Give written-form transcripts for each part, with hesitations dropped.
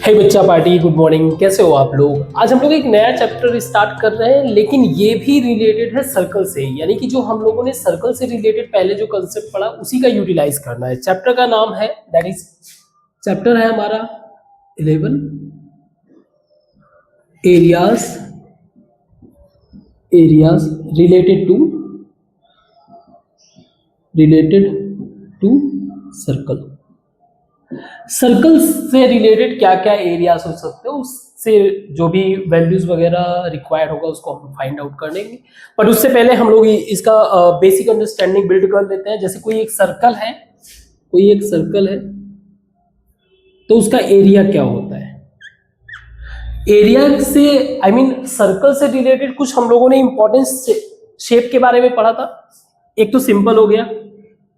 हे बच्चा party, good morning. कैसे हो आप लोग? आज हम लोग एक नया चैप्टर स्टार्ट कर रहे हैं, लेकिन ये भी रिलेटेड है सर्कल से। यानी कि जो हम लोगों ने सर्कल से रिलेटेड पहले जो कंसेप्ट पढ़ा उसी का यूटिलाइज करना है। चैप्टर का नाम है, दैट इज चैप्टर है हमारा 11, areas related to circle. Circle से रिलेटेड क्या क्या एरियाज हो सकते हैं, उससे जो भी वैल्यूज वगैरह रिक्वायर्ड होगा उसको हम फाइंड आउट कर लेंगे। बट उससे पहले हम लोग इसका बेसिक अंडरस्टैंडिंग बिल्ड कर लेते हैं। जैसे कोई एक सर्कल है तो उसका एरिया क्या होता है। एरिया से सर्कल से रिलेटेड कुछ हम लोगों ने इंपॉर्टेंस शेप के बारे में पढ़ा था। एक तो सिंपल हो गया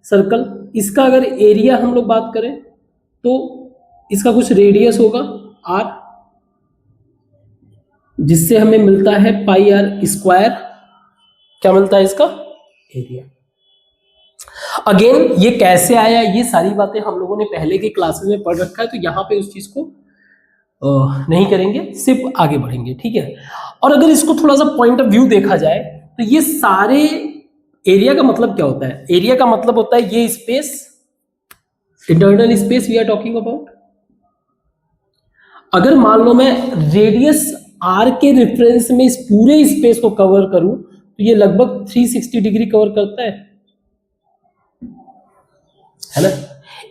सर्कल, इसका अगर एरिया हम लोग बात करें तो इसका कुछ रेडियस होगा r, जिससे हमें मिलता है पाई आर स्क्वायर। क्या मिलता है इसका? एरिया। अगेन ये कैसे आया, ये सारी बातें हम लोगों ने पहले के क्लासेस में पढ़ रखा है, तो यहां पे उस चीज को नहीं करेंगे, सिर्फ आगे बढ़ेंगे, ठीक है। और अगर इसको थोड़ा सा पॉइंट ऑफ व्यू देखा जाए तो ये सारे एरिया का मतलब क्या होता है? एरिया का मतलब होता है ये space, internal space we are talking about. अगर मान लो मैं रेडियस r के रेफरेंस में इस पूरे स्पेस को कवर करूं तो ये लगभग 360 डिग्री कवर करता है ना।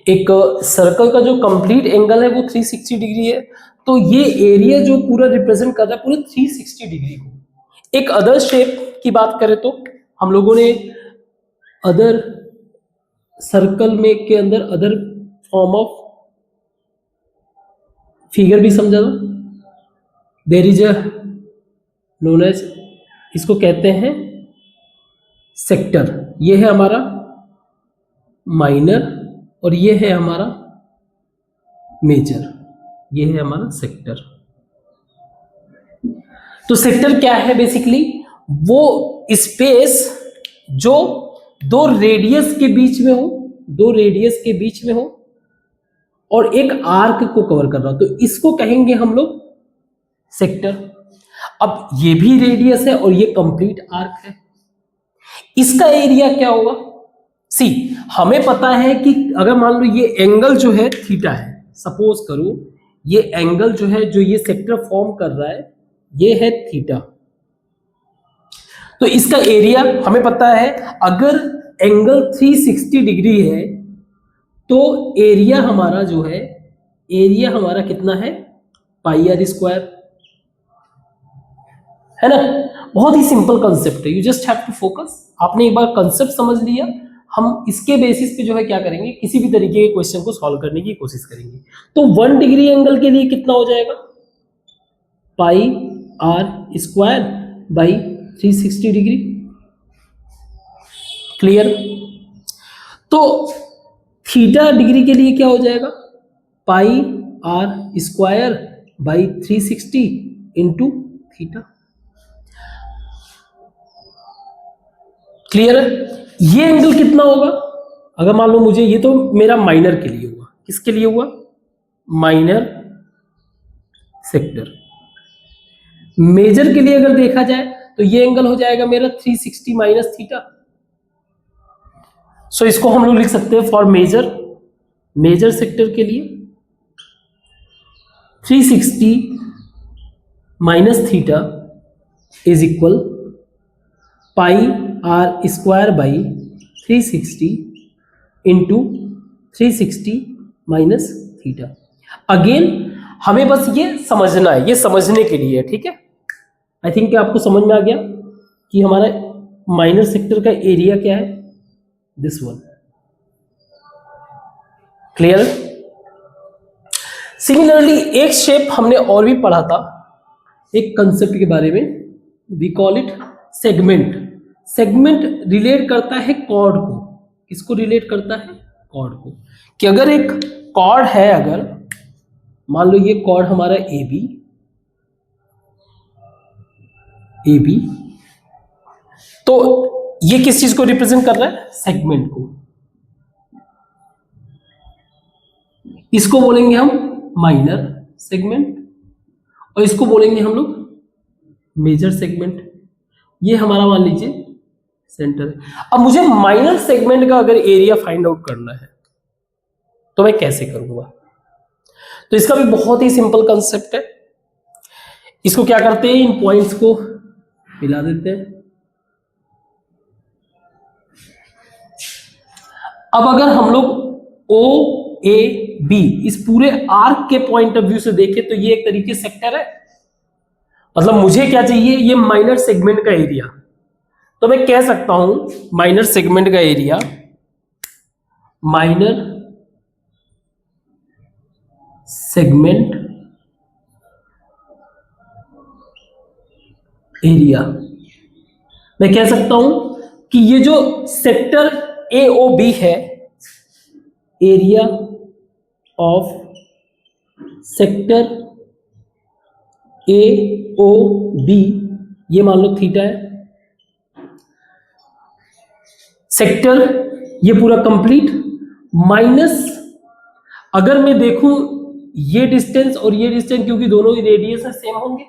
एक सर्कल का जो कंप्लीट एंगल है वो 360 डिग्री है, तो ये एरिया जो पूरा रिप्रेजेंट कर रहा है पूरे 360 डिग्री को। एक अदर शेप की बात करें तो हम लोगों ने अदर सर्कल में के अंदर अदर फॉर्म ऑफ फिगर भी समझा था। There is a known as, इसको कहते हैं सेक्टर। ये है हमारा माइनर और ये है हमारा मेजर, ये है हमारा सेक्टर। तो सेक्टर क्या है? बेसिकली वो स्पेस जो दो रेडियस के बीच में हो और एक आर्क को कवर कर रहा हो, तो इसको कहेंगे हम लोग सेक्टर। अब ये भी रेडियस है और ये कंप्लीट आर्क है, इसका एरिया क्या होगा? सी, हमें पता है कि अगर मान लो ये एंगल जो है थीटा है, सपोज करो ये एंगल जो है, जो ये सेक्टर फॉर्म कर रहा है, ये है थीटा, तो इसका एरिया हमें पता है। अगर एंगल 360 डिग्री है तो एरिया हमारा जो है, एरिया हमारा कितना है? पाई आर स्क्वायर, है ना। बहुत ही सिंपल कंसेप्ट है, you just have to focus. आपने एक बार कंसेप्ट समझ लिया, हम इसके बेसिस पे जो है क्या करेंगे, किसी भी तरीके के क्वेश्चन को सॉल्व करने की कोशिश करेंगे। तो 1 डिग्री एंगल के लिए कितना हो जाएगा? Pi are square by 360 degree. Clear? तो थीटा डिग्री के लिए क्या हो जाएगा? Pi are square by 360 into theta. Clear है? ये एंगल कितना होगा? अगर मान लो मुझे, ये तो मेरा माइनर के लिए हुआ, किसके लिए हुआ? Minor sector. मेजर के लिए अगर देखा जाए तो ये एंगल हो जाएगा मेरा 360 माइनस थीटा। सो इसको हम लोग लिख सकते हैं फॉर मेजर सेक्टर के लिए 360 minus theta is equal pi are square by 360 into 360 minus theta. Again हमें बस ये समझना है, ये समझने के लिए, ठीक है। आई थिंक आपको समझ में आ गया कि हमारा माइनर सेक्टर का एरिया क्या है, दिस वन। क्लियर? सिमिलरली एक शेप हमने और भी पढ़ा था, एक कंसेप्ट के बारे में, we call it segment. Segment relate करता है कॉर्ड को। किसको रिलेट करता है? कॉर्ड को। कि अगर एक कॉर्ड है, अगर मान लो ये कॉर्ड हमारा ए बी, तो ये किस चीज को रिप्रेजेंट कर रहा है? सेगमेंट को। इसको बोलेंगे हम माइनर सेगमेंट, और इसको बोलेंगे हम लोग मेजर सेगमेंट। ये हमारा मान लीजिए सेंटर है। अब मुझे माइनर सेगमेंट का अगर एरिया फाइंड आउट करना है तो मैं कैसे करूंगा? तो इसका भी बहुत ही सिंपल कंसेप्ट है। इसको क्या करते हैं, इन पॉइंट्स को मिला देते हैं। अब अगर हम लोग ओ ए बी इस पूरे आर्क के पॉइंट ऑफ व्यू से देखें तो ये एक तरीके से सेक्टर है। मतलब मुझे क्या चाहिए, ये माइनर सेगमेंट का एरिया। तो मैं कह सकता हूं माइनर सेगमेंट का एरिया, माइनर सेगमेंट एरिया, मैं कह सकता हूं कि ये जो सेक्टर ए ओ बी है, area of sector A O B, ये मान लो थीटा है। सेक्टर ये पूरा कंप्लीट माइनस, अगर मैं देखूं ये डिस्टेंस और ये डिस्टेंस, क्योंकि दोनों ही रेडियस है सेम होंगे।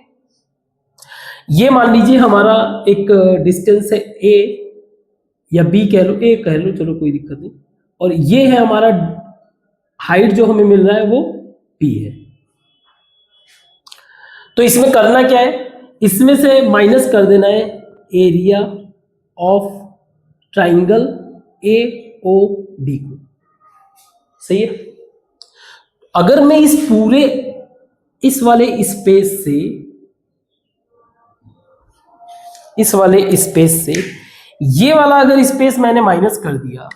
ये मान लीजिए हमारा एक डिस्टेंस है ए या बी कह लो, ए कह लो, चलो कोई दिक्कत नहीं। और ये है हमारा हाइट जो हमें मिल रहा है वो बी है। तो इसमें करना क्या है, इसमें से माइनस कर देना है area of triangle A O B को। सही है। अगर मैं इस पूरे इस वाले स्पेस से ये वाला अगर स्पेस मैंने माइनस कर दिया,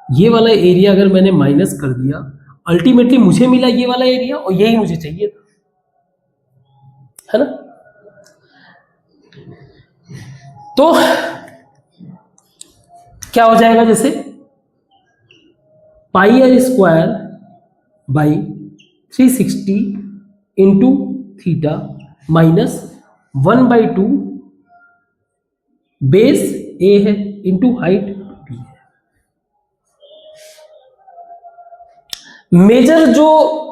ये वाला एरिया अगर मैंने माइनस कर दिया, अल्टीमेटली मुझे मिला ये वाला एरिया और यही मुझे चाहिए था, है ना। तो क्या हो जाएगा, जैसे pi are square by 360 into theta minus 1/2 base A है इंटू हाइट बी है। मेजर जो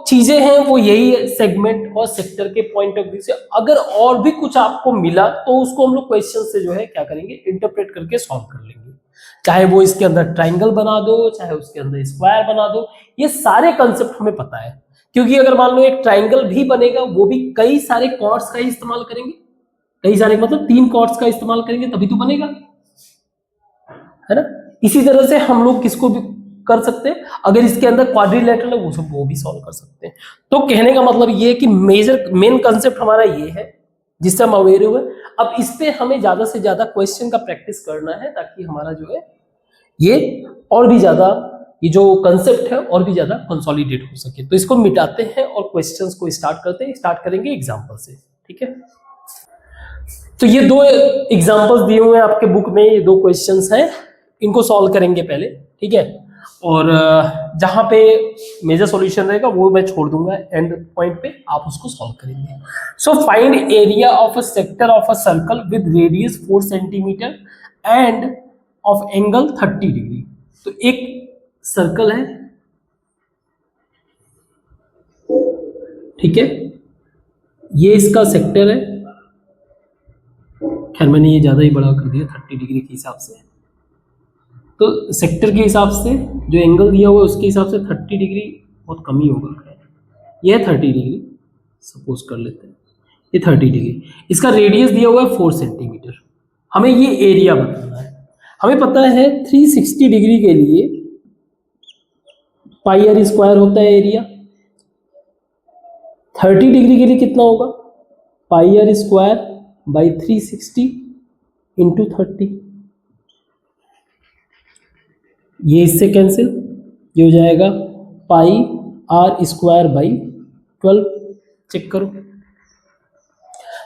चीजें हैं वो यही है, सेगमेंट और सेक्टर के पॉइंट ऑफ व्यू से। अगर और भी कुछ आपको मिला तो उसको हम लोग क्वेश्चन से जो है क्या करेंगे, इंटरप्रेट करके सॉल्व कर लेंगे। चाहे वो इसके अंदर ट्राइंगल बना दो, चाहे उसके अंदर स्क्वायर बना दो, ये सारे कंसेप्ट हमें पता है। क्योंकि अगर मान लो एक ट्राइंगल भी बनेगा, वो भी कई सारे कॉर्ड्स का ही इस्तेमाल करेंगे, कई सारे मतलब 3 कॉर्ड्स का इस्तेमाल करेंगे तभी तो बनेगा, है ना। इसी तरह से हम लोग किसको भी कर सकते हैं, अगर इसके अंदर क्वाड्रिलेटरल है वो भी सॉल्व कर सकते हैं। तो कहने का मतलब ये है कि मेन कंसेप्ट हमारा ये है जिससे हम अवेयर हुए। अब इस पे हमें ज्यादा से ज्यादा क्वेश्चन का प्रैक्टिस करना है ताकि हमारा जो है ये और भी ज्यादा, ये जो कंसेप्ट है और भी ज्यादा कंसोलिडेट हो सके। तो इसको मिटाते हैं और क्वेश्चंस को स्टार्ट करेंगे एग्जांपल से, ठीक है। तो ये 2 एग्जांपल्स दिए हुए हैं आपके बुक में, ये 2 क्वेश्चंस हैं, इनको सॉल्व करेंगे पहले, ठीक है। और जहां पे मेजर सॉल्यूशन रहेगा वो मैं छोड़ दूंगा एंड पॉइंट पे, आप उसको सॉल्व करेंगे। So find area of a sector of a circle with radius 4 centimetre end of angle 30 degree. तो एक सर्कल है, ठीक है, ये इसका सेक्टर है। खैर मैंने ये ज्यादा ही बड़ा कर दिया 30 डिग्री के हिसाब से। तो सेक्टर के हिसाब से जो एंगल दिया हुआ है उसके हिसाब से 30 डिग्री बहुत कम ही होगा। ये है 30 डिग्री, सपोज कर लेते हैं ये 30 डिग्री। इसका रेडियस दिया हुआ है 4 सेंटीमीटर। हमें ये एरिया बताना है। हमें पता है 360 डिग्री के लिए पाई आर स्क्वायर होता है एरिया। 30 डिग्री के लिए कितना होगा, पाई आर स्क्वायर बाई 360 इंटू 30। ये इससे कैंसिल, ये हो जाएगा pi are square by 12। Check करो,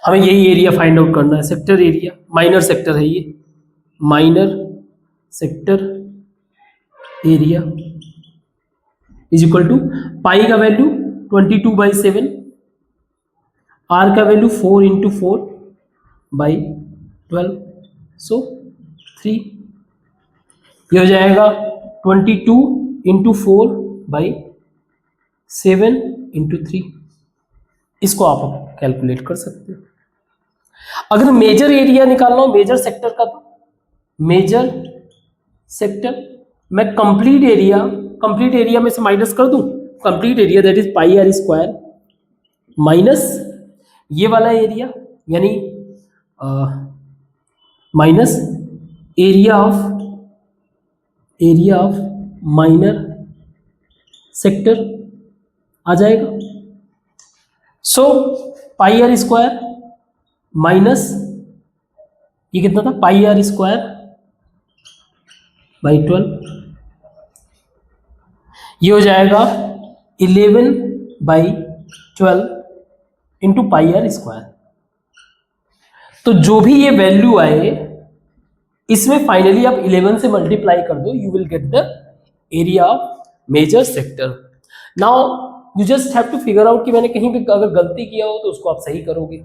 हमें यही एरिया फाइंड आउट करना है, सेक्टर एरिया। माइनर सेक्टर है ये, minor sector area is equal to pi का वैल्यू 22/7, आर का वैल्यू 4 इंटू 4 बाई 12, सो 3। ये हो जाएगा 22 इंटू 4 बाई 7 इंटू 3, इसको आप कैलकुलेट कर सकते हो। अगर मेजर एरिया निकालना हो मेजर सेक्टर का, तो मेजर सेक्टर मैं कंप्लीट एरिया में से माइनस कर दूं, complete area that is pi are square minus ये वाला एरिया, यानी minus area of minor sector आ जाएगा। So pi are square minus ये कितना था, पाई आर स्क्वायर बाई 12, ये हो जाएगा 11/12 इंटू पाई आर स्क्वायर। तो जो भी ये वैल्यू आए इसमें फाइनली आप 11 से मल्टीप्लाई कर दो, you will get the area of major sector. Now you just have to figure out कि मैंने कहीं पे अगर गलती किया हो तो उसको आप सही करोगे,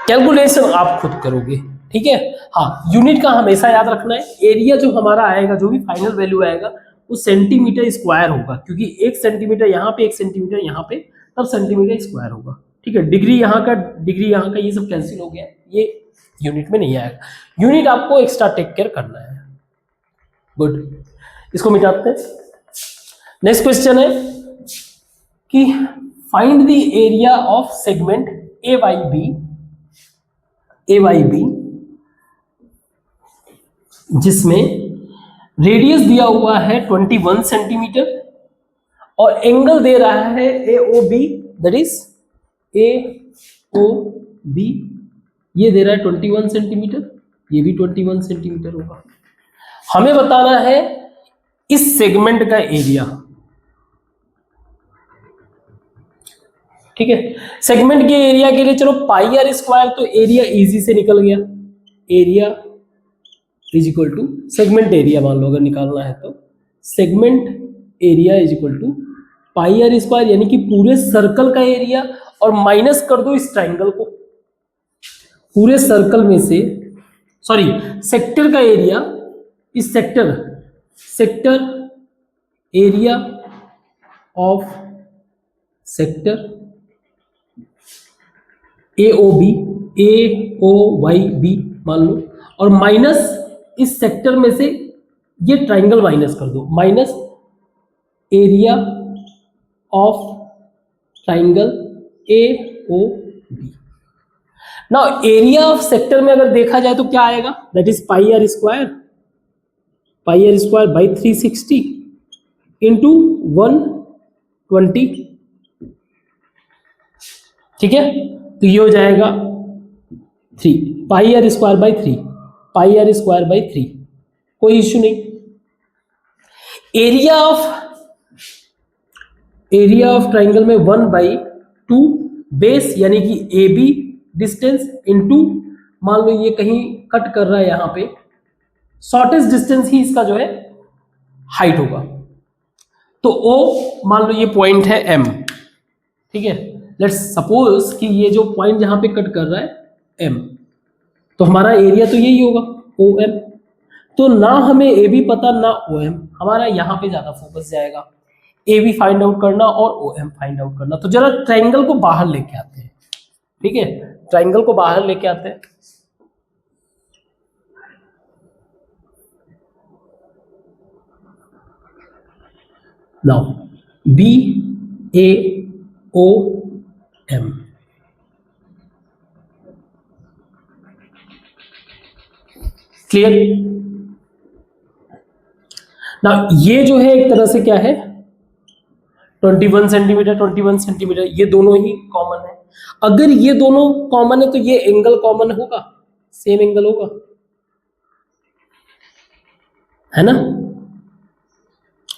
कैलकुलेशन आप खुद करोगे, ठीक है। हाँ, यूनिट का हमेशा याद रखना है, एरिया जो हमारा आएगा, जो भी फाइनल वैल्यू आएगा वो सेंटीमीटर स्क्वायर होगा, क्योंकि 1 सेंटीमीटर यहाँ पे 1 सेंटीमीटर यहाँ पे, तब सेंटीमीटर स्क्वायर होगा, ठीक है। डिग्री यहाँ का ये सब कैंसिल हो गया, ये यूनिट में नहीं आएगा, यूनिट आपको एक्स्ट्रा टेक केयर करना है। गुड, इसको मिटाते हैं। नेक्स्ट क्वेश्चन है कि find the area of segment A Y B जिसमें रेडियस दिया हुआ है 21 सेंटीमीटर और एंगल दे रहा है AOB, दैट इज AOB ये दे रहा है 21 सेंटीमीटर, ये भी 21 सेंटीमीटर होगा। हमें बताना है इस सेगमेंट का एरिया, ठीक है। सेगमेंट के एरिया के लिए चलो पाई आर स्क्वायर, तो एरिया इजी से निकल गया, area is equal to segment area, मान लो अगर निकालना है तो segment area is equal to pi are square, यानी कि पूरे सर्कल का एरिया, और माइनस कर दो इस ट्राइंगल को, पूरे सर्कल में से, सॉरी सेक्टर का एरिया, इस sector area of sector AOYB मान लो, और माइनस इस सेक्टर में से ये ट्राइंगल माइनस कर दो, minus area of triangle AOB। Now area of sector में अगर देखा जाए तो क्या आएगा, that is pi are square by 360 into 120, ठीक है। तो ये हो जाएगा 3 pi are square by 3, pi are square by 3, कोई इश्यू नहीं। एरिया ऑफ ट्राइंगल में 1/2 बेस, यानी कि AB डिस्टेंस इंटू, मान लो ये कहीं कट कर रहा है यहाँ पे, शॉर्टेस्ट डिस्टेंस ही इसका जो है हाइट होगा, तो O मान लो ये पॉइंट है M, ठीक है। लेट्स सपोज कि ये जो पॉइंट जहां पे कट कर रहा है M, तो हमारा एरिया तो यही होगा OM। तो ना हमें AB पता ना OM, हमारा यहाँ पे ज्यादा फोकस जाएगा, AB फाइंड आउट करना और OM फाइंड आउट करना। तो जरा ट्राइंगल को बाहर लेके आते हैं, ठीक है, ट्राइंगल को बाहर लेके आते हैं। Now BAOM, clear. ना ये जो है एक तरह से क्या है 21 सेंटीमीटर, ये दोनों ही कॉमन है। अगर ये दोनों कॉमन है तो ये एंगल कॉमन होगा, सेम एंगल होगा, है ना,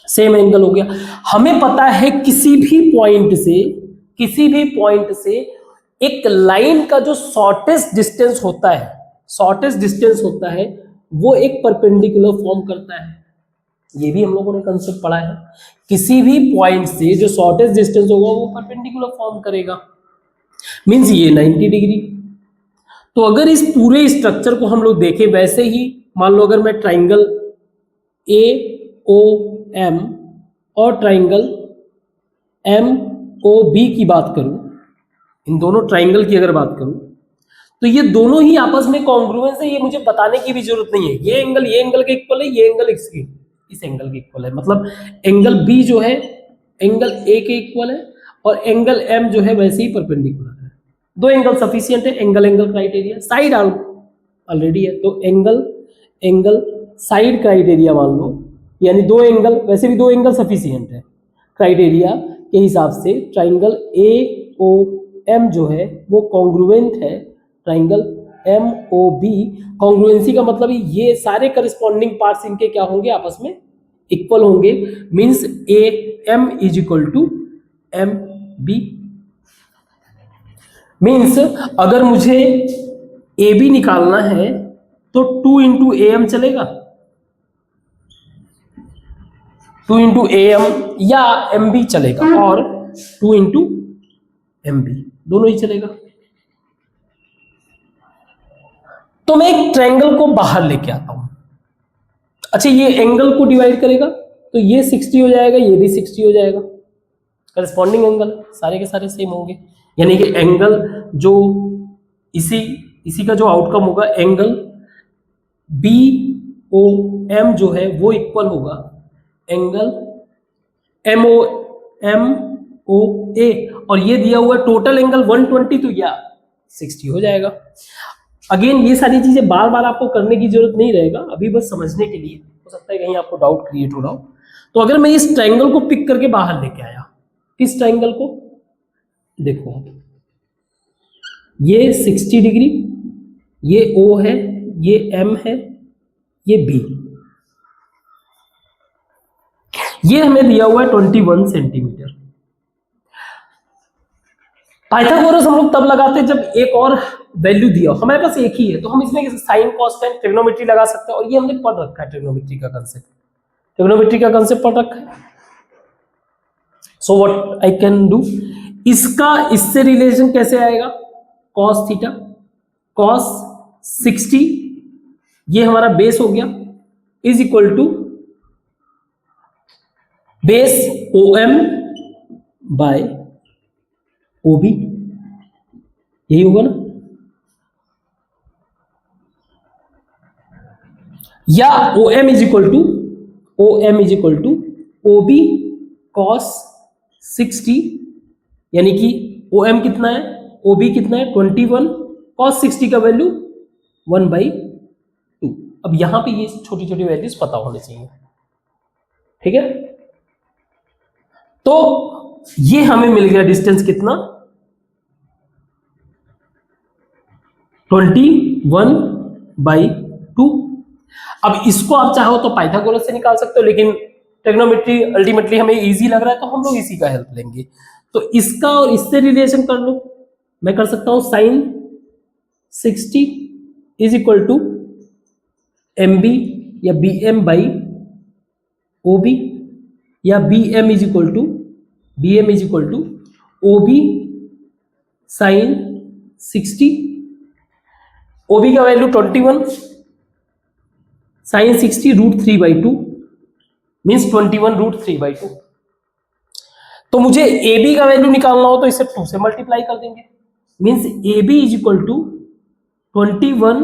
सेम एंगल हो गया। हमें पता है किसी भी पॉइंट से एक लाइन का जो शॉर्टेस्ट डिस्टेंस होता है वो एक परपेंडिकुलर फॉर्म करता है। ये भी हम लोगों ने कंसेप्ट पढ़ा है, किसी भी पॉइंट से जो शॉर्टेस्ट डिस्टेंस होगा वो परपेंडिकुलर फॉर्म करेगा, मींस ये 90 डिग्री। तो अगर इस पूरे स्ट्रक्चर को हम लोग देखें वैसे ही, मान लो अगर मैं ट्राइंगल AOM और ट्राइंगल MOM ओ बी की बात करूं, इन दोनों ट्राइंगल की अगर बात करूं, तो ये दोनों ही आपस में कॉन्ग्रुएंस है, ये मुझे बताने की भी जरूरत नहीं है। ये एंगल के इक्वल है, ये एंगल इस एंगल के इक्वल है, मतलब एंगल बी जो है एंगल ए के इक्वल है और एंगल एम जो है वैसे ही परपेंडिकुलर है। दो एंगल सफिशियंट है, angle angle criteria, side already है, तो एंगल एंगल साइड क्राइटेरिया मान लो, यानी दो एंगल, वैसे भी दो एंगल सफिशियंट है क्राइटेरिया के हिसाब से। ट्राइंगल ए ओ एम जो है वो कॉन्ग्रुएंट है triangle M O B. Congruency का मतलब ये सारे करस्पॉन्डिंग पार्ट्स इनके क्या होंगे, आपस में इक्वल होंगे, means A M is equal to M B. Means अगर मुझे ए बी निकालना है तो 2 इंटू ए एम चलेगा, 2 इंटू ए एम या एम बी चलेगा, और 2 इंटू एम बी दोनों ही चलेगा। तो मैं एक ट्रायंगल को बाहर लेके आता हूं। अच्छा, ये एंगल को डिवाइड करेगा तो ये 60 हो जाएगा, ये भी 60 हो जाएगा, करस्पॉन्डिंग एंगल सारे के सारे सेम होंगे, यानी कि एंगल जो इसी का जो आउटकम होगा, एंगल बी ओ एम जो है वो इक्वल होगा एंगल एम ओ ए, और ये दिया हुआ टोटल एंगल 120, तो या 60 हो जाएगा। अगेन ये सारी चीजें बार बार आपको करने की जरूरत नहीं रहेगा, अभी बस समझने के लिए, हो सकता है कहीं आपको डाउट क्रिएट हो रहा हो। तो अगर मैं इस ट्रायंगल को पिक करके बाहर लेके आया, किस ट्रायंगल को, देखो ये 60 डिग्री, ये ओ है, ये एम है, ये बी, ये हमें दिया हुआ है 21 सेंटीमीटर। पाइथागोरस हम लोग तब लगाते हैं जब एक और वैल्यू दिया हो, हमारे पास एक ही है, तो हम इसमें साइन कॉस्टेंट ट्रिग्नोमेट्री लगा सकते हैं, और ये हमने पढ़ रखा है, ट्रिग्नोमेट्री का कंसेप्ट पढ़ रखा है। So what I can do, इसका इससे रिलेशन कैसे आएगा, कॉस थीटा, कॉस 60 ये हमारा बेस हो गया, is equal to base O M by O B, यही होगा ना, या O M is equal to O B cos 60, यानी कि ओ एम कितना है, ओ बी कितना है 21, कॉस 60 का वैल्यू 1/2। अब यहां पे ये छोटी छोटी वैल्यूज पता होनी चाहिए, ठीक है। तो ये हमें मिल गया डिस्टेंस कितना, 21/2। अब इसको आप चाहो तो पाइथागोरस से निकाल सकते हो, लेकिन ट्रिग्नोमेट्री अल्टीमेटली हमें इजी लग रहा है तो हम लोग इसी का हेल्प लेंगे। तो इसका और इससे रिलेशन कर लो, मैं कर सकता हूं sine 60 is equal to M B या B M by O B, या B M is equal to O B sine 60, O B का वैल्यू 21, साइन 60 √3/2 मीन्स 21 √3/2। तो मुझे ए बी का वैल्यू निकालना हो तो इसे 2 से मल्टीप्लाई कर देंगे, means A B is equal to 21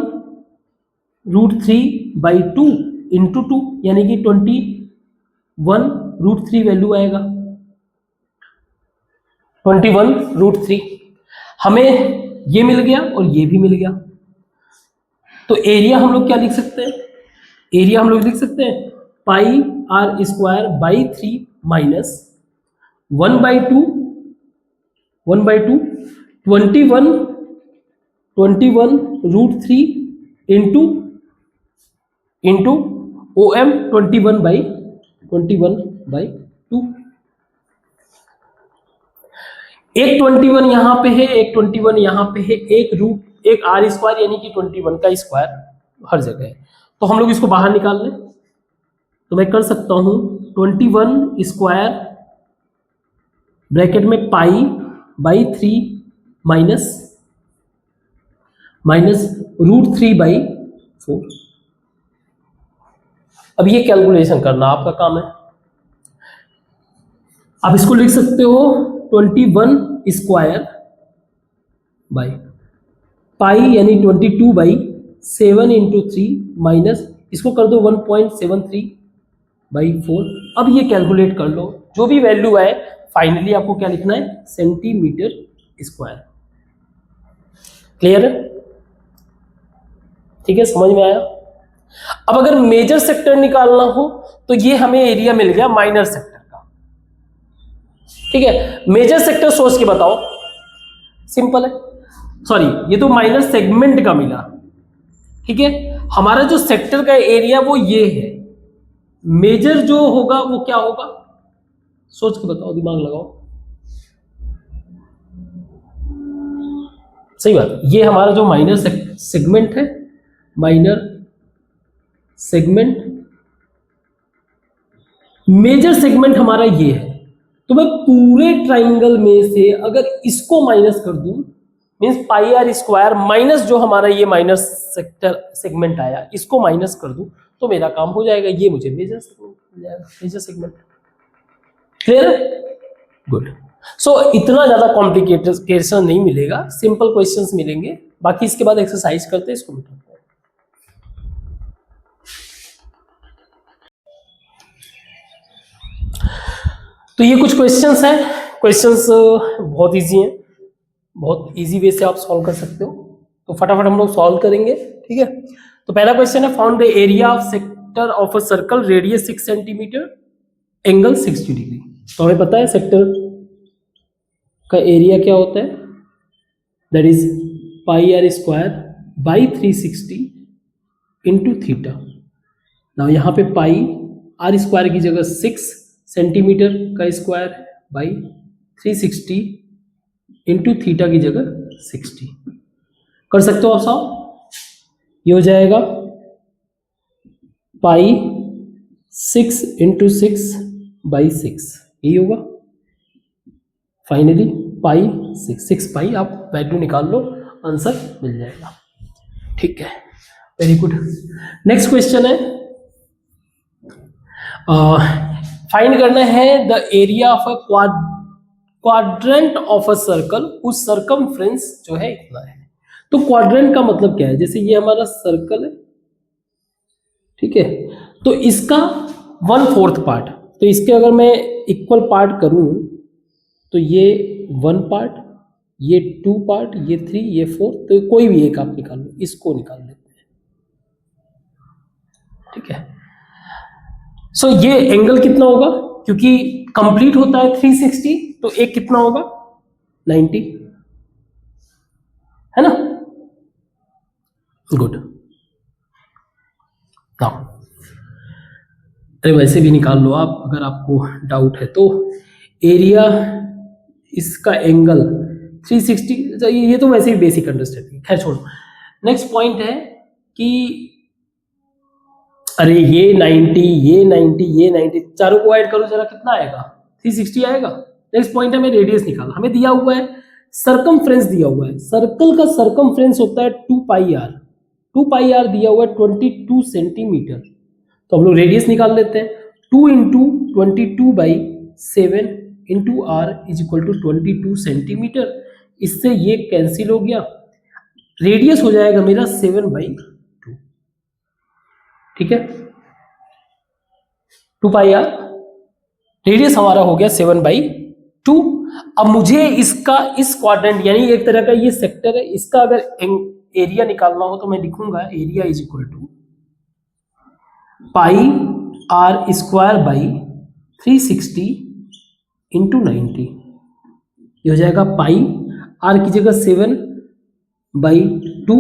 √3/2 into 2, यानी कि 21 √3 वैल्यू आएगा, 21 √3। हमें ये मिल गया और ये भी मिल गया। तो एरिया हम लोग क्या लिख सकते हैं, एरिया हम लोग लिख सकते हैं pi are square by 3 minus 1/2 21 √3 into O M 21/2। एक 21 यहां पे है, एक 21 यहां पे है, एक आर स्क्वायर यानी कि 21 का स्क्वायर हर जगह है, तो हम लोग इसको बाहर निकाल लें। तो मैं कर सकता हूं 21 स्क्वायर ब्रैकेट में पाई बाई 3 माइनस √3/4। अब ये कैलकुलेशन करना आपका काम है। आप इसको लिख सकते हो 21 स्क्वायर बाई पाई यानी 22 बाई 7 इंटू 3 माइनस इसको कर दो 1.73 बाई 4। अब ये कैलकुलेट कर लो, जो भी वैल्यू आए फाइनली आपको क्या लिखना है, सेंटीमीटर स्क्वायर। क्लियर है? ठीक है, समझ में आया? अब अगर मेजर सेक्टर निकालना हो तो ये हमें एरिया मिल गया माइनर सेक्टर का। ठीक है, मेजर सेक्टर सोच के बताओ, सिंपल है। सॉरी, ये तो माइनर सेगमेंट का मिला। ठीक है, हमारा जो सेक्टर का एरिया वो ये है, मेजर जो होगा वो क्या होगा, सोच के बताओ, दिमाग लगाओ। सही बात, ये हमारा जो माइनर सेगमेंट है, माइनर सेगमेंट, मेजर सेगमेंट हमारा ये है। तो मैं पूरे ट्राइंगल में से अगर इसको माइनस कर दूं, means pi are square minus जो हमारा ये माइनर सेक्टर सेगमेंट आया, इसको माइनस कर दूं तो मेरा काम हो जाएगा, ये मुझे मेजर सेगमेंट मिल जाएगा, मेजर सेगमेंट। क्लियर है? गुड। सो इतना ज्यादा कॉम्प्लिकेशन नहीं मिलेगा, सिंपल क्वेश्चंस मिलेंगे। बाकी इसके बाद एक्सरसाइज करते हैं, इसको मिटाते हैं। तो ये कुछ क्वेश्चंस हैं, क्वेश्चंस बहुत इजी हैं, बहुत इजी वे से आप सॉल्व कर सकते हो। तो फटाफट हम लोग सॉल्व करेंगे। ठीक है, तो पहला क्वेश्चन है, found the area of sector of a circle, radius 6 centimetre, angle 60 degree. तो हमें पता है सेक्टर का एरिया क्या होता है, that is pi are square by 360 into theta. ना यहाँ पे पाई आर स्क्वायर की जगह 6 सेंटीमीटर का स्क्वायर बाई 360 इंटू थीटा की जगह 60। कर सकते हो आप साहब? ये हो जाएगा पाई 6 इंटू 6 बाई 6, यही होगा फाइनली पाई 6 पाई। आप वैल्यू निकाल लो, आंसर मिल जाएगा। ठीक है, वेरी गुड। नेक्स्ट क्वेश्चन है, फाइंड करना है the area of a quadrant of a circle, उस सर्कमफ्रेंस जो है इतना है। तो क्वाड्रेंट का मतलब क्या है, जैसे ये हमारा सर्कल है, ठीक है, तो इसका 1/4 पार्ट, तो इसके अगर मैं इक्वल पार्ट करूं तो ये 1 पार्ट, ये 2 पार्ट, ये 3, ये 4, तो कोई भी एक आप निकाल लो, इसको निकाल लेते हैं। ठीक है, सो ये एंगल कितना होगा, क्योंकि कंप्लीट होता है 360, तो एक कितना होगा 90, है ना? गुड। नाउ अरे वैसे भी निकाल लो आप, अगर आपको डाउट है तो। एरिया इसका एंगल 360, ये तो वैसे ही बेसिक अंडरस्टैंडिंग, खैर छोड़ो। नेक्स्ट पॉइंट है कि अरे ये 90, ये 90, ये 90, चारों को ऐड करो जरा, कितना आएगा, 360 आएगा। नेक्स्ट पॉइंट है, हमें रेडियस निकालना, हमें दिया हुआ है सरकमफ्रेंस, दिया हुआ है सर्कल का सरकमफ्रेंस होता है 2 पाई आर, 2 पाई आर दिया हुआ है 22 सेंटीमीटर। तो हम लोग रेडियस निकाल लेते हैं, 2 into 22 by 7 into r is equal to 22 centimetre. इससे ये कैंसिल हो गया, रेडियस हो जाएगा मेरा 7/2। ठीक है, 2 पाई आर, रेडियस हमारा हो गया 7/2। अब मुझे इसका इस क्वाड्रेंट यानी एक तरह का ये सेक्टर है, इसका अगर एरिया निकालना हो तो मैं लिखूंगा area is equal to pi are square by 360 into 90। ये हो जाएगा पाई आर की जगह 7/2,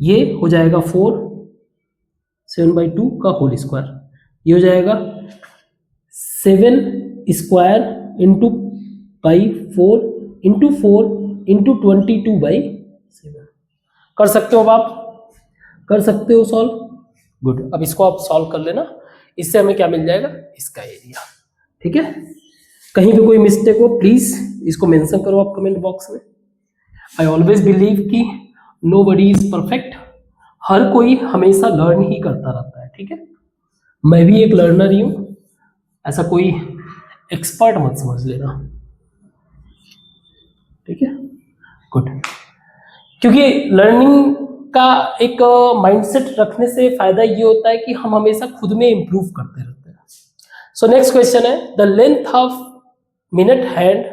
ये हो जाएगा 4, 7/2 का होल स्क्वायर, ये हो जाएगा 7 square into by 4 into 4 into 22/7। कर सकते हो आप, कर सकते हो सॉल्व। गुड, अब इसको आप सॉल्व कर लेना, इससे हमें क्या मिल जाएगा, इसका एरिया। ठीक है, कहीं पे कोई मिस्टेक हो प्लीज इसको मेंशन करो आप कमेंट बॉक्स में। आई ऑलवेज बिलीव कि नोबडी इज परफेक्ट, हर कोई हमेशा लर्न ही करता रहता है। ठीक है, मैं भी एक लर्नर ही हूं, ऐसा कोई एक्सपर्ट मत समझ लेना। ठीक है, गुड। क्योंकि लर्निंग का एक माइंडसेट रखने से फायदा ये होता है कि हम हमेशा खुद में इंप्रूव करते रहते हैं। सो नेक्स्ट क्वेश्चन है, the length of minute hand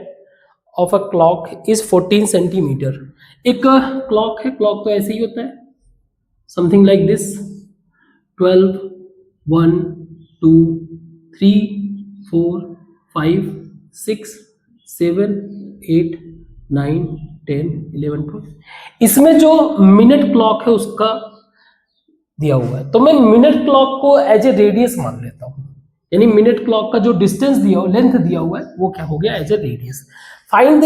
of a clock is 14 centimetre. एक क्लॉक है, क्लॉक तो ऐसे ही होता है, समथिंग लाइक दिस, 12, 1, 2, 3, 4, 5, 6, 7, 8, 9, 10, 11, 12। इसमें जो मिनट क्लॉक है उसका दिया हुआ है, तो मैं मिनट क्लॉक को एज ए रेडियस मान लेता हूं, यानी मिनट क्लॉक का जो डिस्टेंस दिया हुआ, लेंथ दिया हुआ है, वो क्या हो गया, as a radius. Find the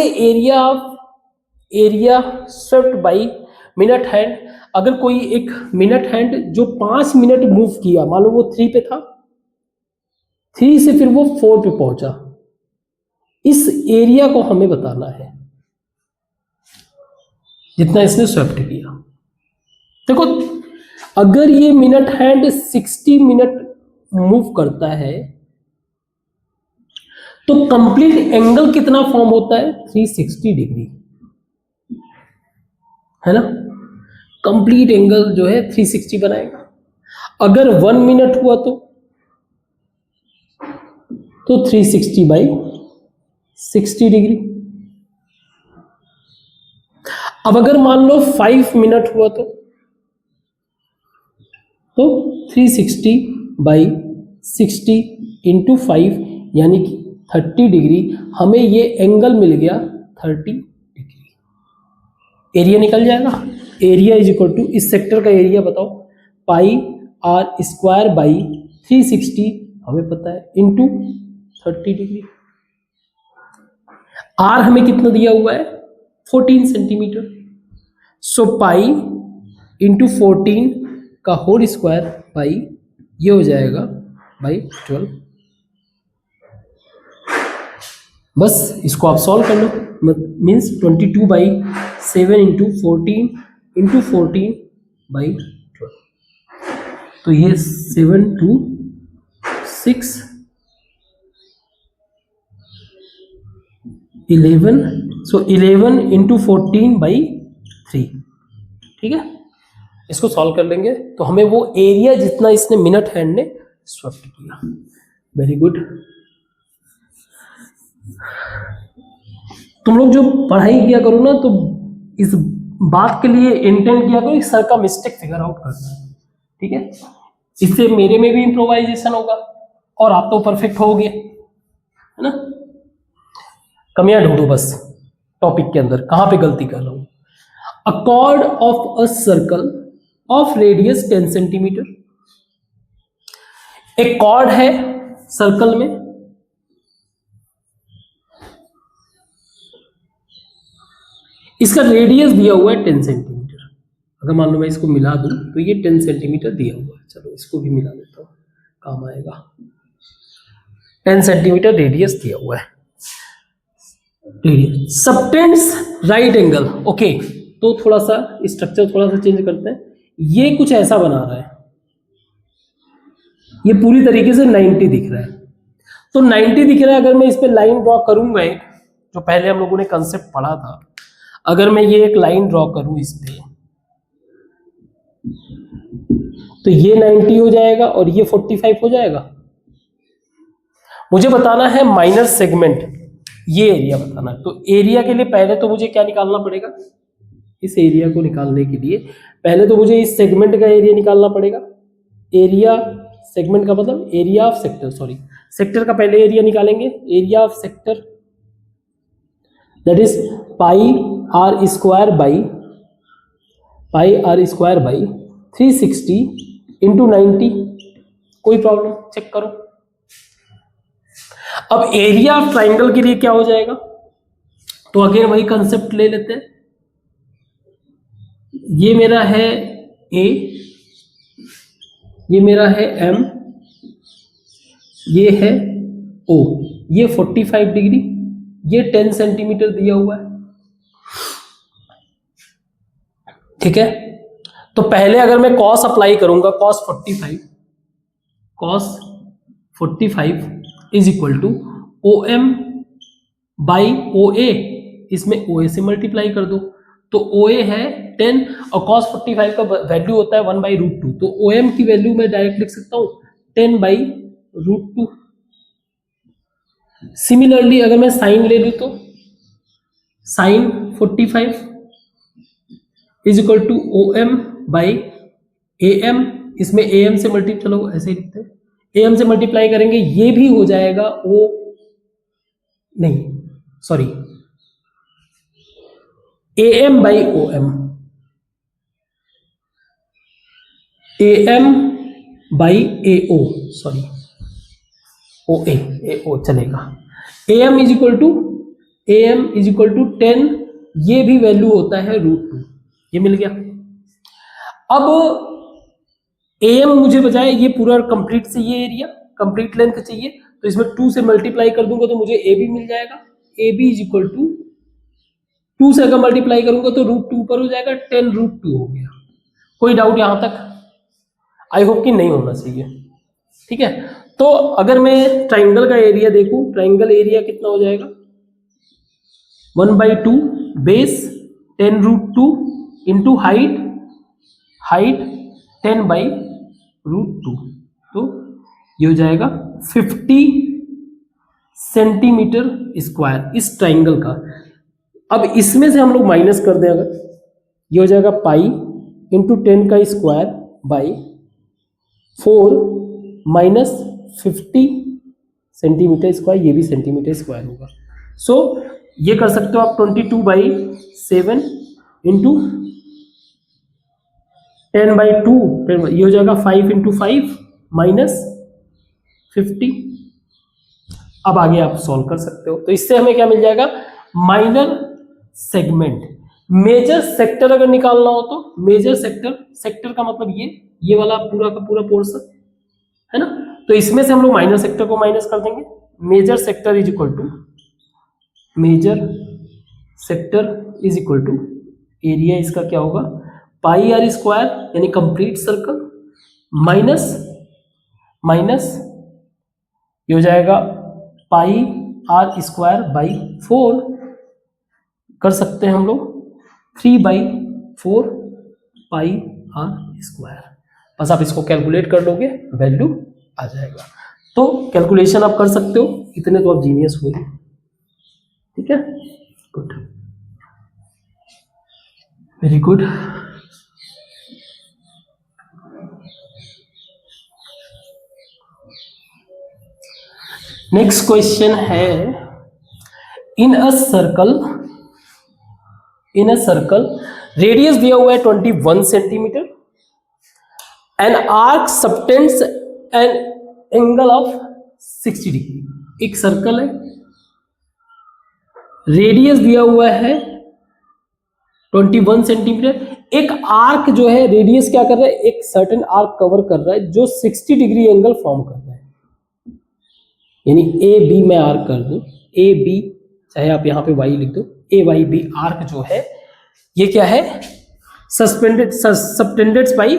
area swept by minute hand. अगर कोई एक मिनट हैंड जो 5 मिनट मूव किया, मान लो वो 3 पे था, 3 से फिर वो 4 पे पहुंचा, इस एरिया को हमें बताना है जितना इसने स्वेप्ट किया। देखो, अगर ये मिनट हैंड 60 मिनट मूव करता है तो कंप्लीट एंगल कितना फॉर्म होता है, 360 डिग्री, है ना। कंप्लीट एंगल जो है 360 बनाएगा। अगर 1 मिनट हुआ तो 360 बाई 60 डिग्री। अब अगर मान लो 5 मिनट हुआ तो 360 बाई 60 इंटू 5 यानी कि 30 डिग्री। हमें ये एंगल मिल गया 30 डिग्री। एरिया निकल जाएगा, एरिया इज इक्वल टू, इस सेक्टर का एरिया बताओ, पाई आर स्क्वायर बाई 360 हमें पता है, इंटू 30 डिग्री। आर हमें कितना दिया हुआ है, 14 सेंटीमीटर। सो पाई इंटू 14 का होल स्क्वायर बाई, ये हो जाएगा बाई 12। बस इसको आप सॉल्व कर लो, means 22 by 7 into 14 into 14 by 12। तो ये 7 2 6 11, सो 11 इंटू 14 बाई 3। ठीक है, इसको सॉल्व कर लेंगे तो हमें वो एरिया जितना इसने मिनट हैंड ने स्वेप्ट किया। Very good. तुम लोग जो पढ़ाई किया करो ना, तो इस बात के लिए इंटेंट किया करो, सर का मिस्टेक फिगर आउट करना, ठीक है। इससे मेरे में भी इंप्रोवाइजेशन होगा और आप तो परफेक्ट होगे, है ना। कमियां ढूंढो बस टॉपिक के अंदर, कहां पे गलती कर रहा हूं। अ cord of a circle of radius 10 centimetre. एक कॉर्ड है सर्कल में, इसका रेडियस दिया हुआ है 10 सेंटीमीटर। अगर मान लो मैं इसको मिला दूं तो ये 10 सेंटीमीटर दिया हुआ है, चलो इसको भी मिला देता हूं, काम आएगा। 10 सेंटीमीटर रेडियस दिया हुआ है, सबटेंड्स राइट एंगल। ओके, तो थोड़ा सा स्ट्रक्चर थोड़ा सा चेंज करते हैं। ये कुछ ऐसा बना रहा है, ये पूरी तरीके से 90 दिख रहा है, तो 90 दिख रहा है। अगर मैं इस पे लाइन ड्रॉ करूंगा, एक जो पहले हम लोगों ने कंसेप्ट पढ़ा था, अगर मैं ये एक लाइन ड्रॉ करूं इस पे, तो ये 90 हो जाएगा और ये 45 हो जाएगा। मुझे बताना है माइनर सेगमेंट, ये एरिया बताना है। तो एरिया के लिए पहले तो मुझे क्या निकालना पड़ेगा, इस एरिया को निकालने के लिए पहले तो मुझे इस सेगमेंट का एरिया निकालना पड़ेगा। एरिया सेगमेंट का मतलब area of sector, sorry sector का पहले एरिया निकालेंगे, area of sector that is pi are square by 360 into 90। कोई प्रॉब्लम, चेक करो। अब एरिया ऑफ ट्राइंगल के लिए क्या हो जाएगा, तो अगेन वही कंसेप्ट ले लेते हैं। ये मेरा है ए, ये मेरा है एम, ये है ओ, ये 45 डिग्री, ये 10 सेंटीमीटर दिया हुआ है, ठीक है। तो पहले अगर मैं कॉस अप्लाई करूंगा, cos 45 is equal to O M by O A इसमें OA से मल्टीप्लाई कर दो, तो OA है 10 और cos 45 का वैल्यू होता है 1/√2, तो OM की वैल्यू मैं डायरेक्ट लिख सकता हूँ 10/√2। सिमिलरली अगर मैं साइन ले लूँ तो sign 45 is equal to OM/AM, इसमें AM से मल्टीप्लाई, चलो ऐसे ही लिखते हैं, AM से मल्टीप्लाई करेंगे, ये भी हो जाएगा AM/OM, AM/AO, सॉरी AO चलेगा। AM इज इक्वल टू 10, ये भी वैल्यू होता है √2, ये मिल गया। अब AM मुझे बजाय ये पूरा कंप्लीट से ये एरिया कंप्लीट लेंथ चाहिए, तो इसमें 2 से मल्टीप्लाई कर दूंगा तो मुझे AB मिल जाएगा। AB इज इक्वल टू 2 से अगर मल्टीप्लाई करूंगा तो √2 ऊपर हो जाएगा, 10√2 हो गया। कोई डाउट यहां तक? आई होप कि नहीं होना चाहिए, ठीक है। तो अगर मैं ट्राइंगल का एरिया देखूं, ट्राइंगल एरिया कितना हो जाएगा 1/2 बेस 10√2 इंटू हाइट 10/√2, तो ये हो जाएगा 50 सेंटीमीटर स्क्वायर इस ट्राइंगल का। अब इसमें से हम लोग माइनस कर दें, अगर ये हो जाएगा पाई इंटू 10 का square by 4 minus 50 centimetre square, ये भी सेंटीमीटर स्क्वायर होगा। सो ये कर सकते हो आप 22/7 इंटू 10/2, ये हो जाएगा 5 इंटू 5 माइनस 50। अब आगे आप सॉल्व कर सकते हो, तो इससे हमें क्या मिल जाएगा, माइनर सेगमेंट। मेजर सेक्टर अगर निकालना हो तो मेजर सेक्टर का मतलब ये वाला पूरा का पूरा पोर्शन है ना, तो इसमें से हम लोग माइनर सेक्टर को माइनस कर देंगे। Major sector is equal to area इसका क्या होगा, πr² यानी कंप्लीट सर्कल माइनस ये हो जाएगा πr²/4 कर सकते हैं हम लोग 3/4 πr²। बस आप इसको कैलकुलेट कर लोगे, वैल्यू आ जाएगा। तो कैलकुलेशन आप कर सकते हो, इतने तो आप जीनियस हुए, ठीक है। Good, very good. Next question है, इन अ सर्कल रेडियस दिया हुआ है 21 centimetre, an arc subtends an angle of 60 degree. एक सर्कल है, रेडियस दिया हुआ है 21 सेंटीमीटर, एक आर्क जो है रेडियस क्या कर रहा है, एक सर्टेन आर्क कवर कर रहा है जो 60 डिग्री एंगल फॉर्म कर रहा है। यानी ए बी मैं आर्क कर दूं, ए बी चाहे आप यहां पे वाई लिख दो, ए वाई बी आर्क जो है ये क्या है, सबटेंडेड बाई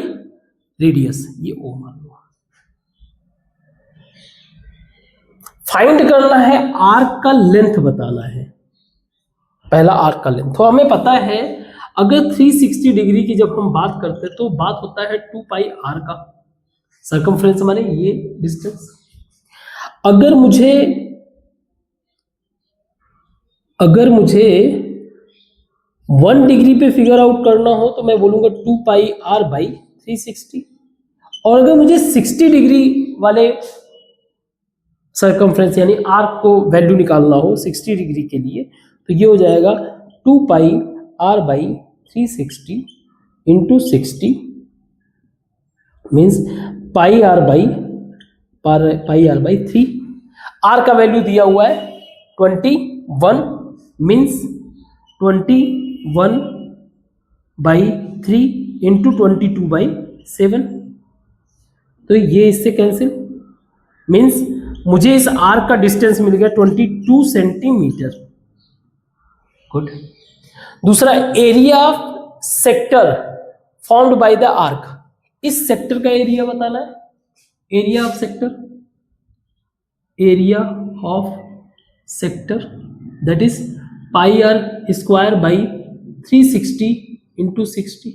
रेडियस, ये ओ मान लो। फाइंड करना है, आर्क का लेंथ बताना है, पहला आर्क का लेंथ। तो हमें पता है अगर 360 डिग्री की जब हम बात करते हैं तो बात होता है 2πr का, सर्कमफ्रेंस माने ये डिस्टेंस। अगर मुझे 1 डिग्री पे फिगर आउट करना हो तो मैं बोलूंगा 2πr/360, और अगर मुझे 60 डिग्री वाले सर्कमफ्रेंस यानी आर्क को वैल्यू निकालना हो 60 डिग्री के लिए, तो ये हो जाएगा 2πr/360 into 60 means πr/3। R का वैल्यू दिया हुआ है 21 मीन्स 21/3 इंटू 22/7, तो ये इससे कैंसिल, मीन्स मुझे इस आर्क का डिस्टेंस मिल गया 22 सेंटीमीटर। गुड। दूसरा, area of sector formed by the arc, इस सेक्टर का एरिया बताना है। Area of sector that is πr square by 360 into 60,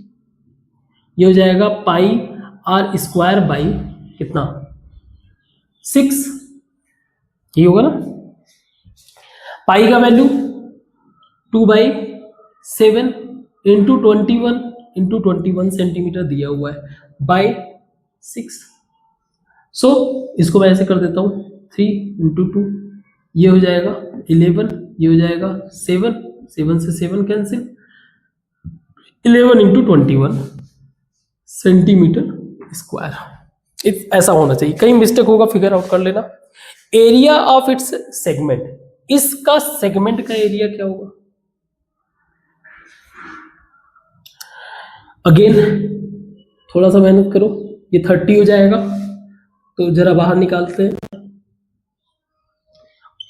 ये हो जाएगा पाई आर स्क्वायर बाई कितना 6, ये होगा ना। पाई का वैल्यू 2/7 इंटू 21 सेंटीमीटर दिया हुआ है बाई 6। सो इसको मैं ऐसे कर देता हूँ 3 इंटू 2, ये हो जाएगा 11, ये हो जाएगा 7, 7 से 7 कैंसिल, 11 इंटू 21 सेंटीमीटर स्क्वायर। ऐसा होना चाहिए, कहीं मिस्टेक होगा फिगर आउट कर लेना। एरिया ऑफ इट्स सेगमेंट, इसका सेगमेंट का एरिया क्या होगा? अगेन थोड़ा सा मेहनत करो, ये 30 हो जाएगा, तो जरा बाहर निकालते हैं।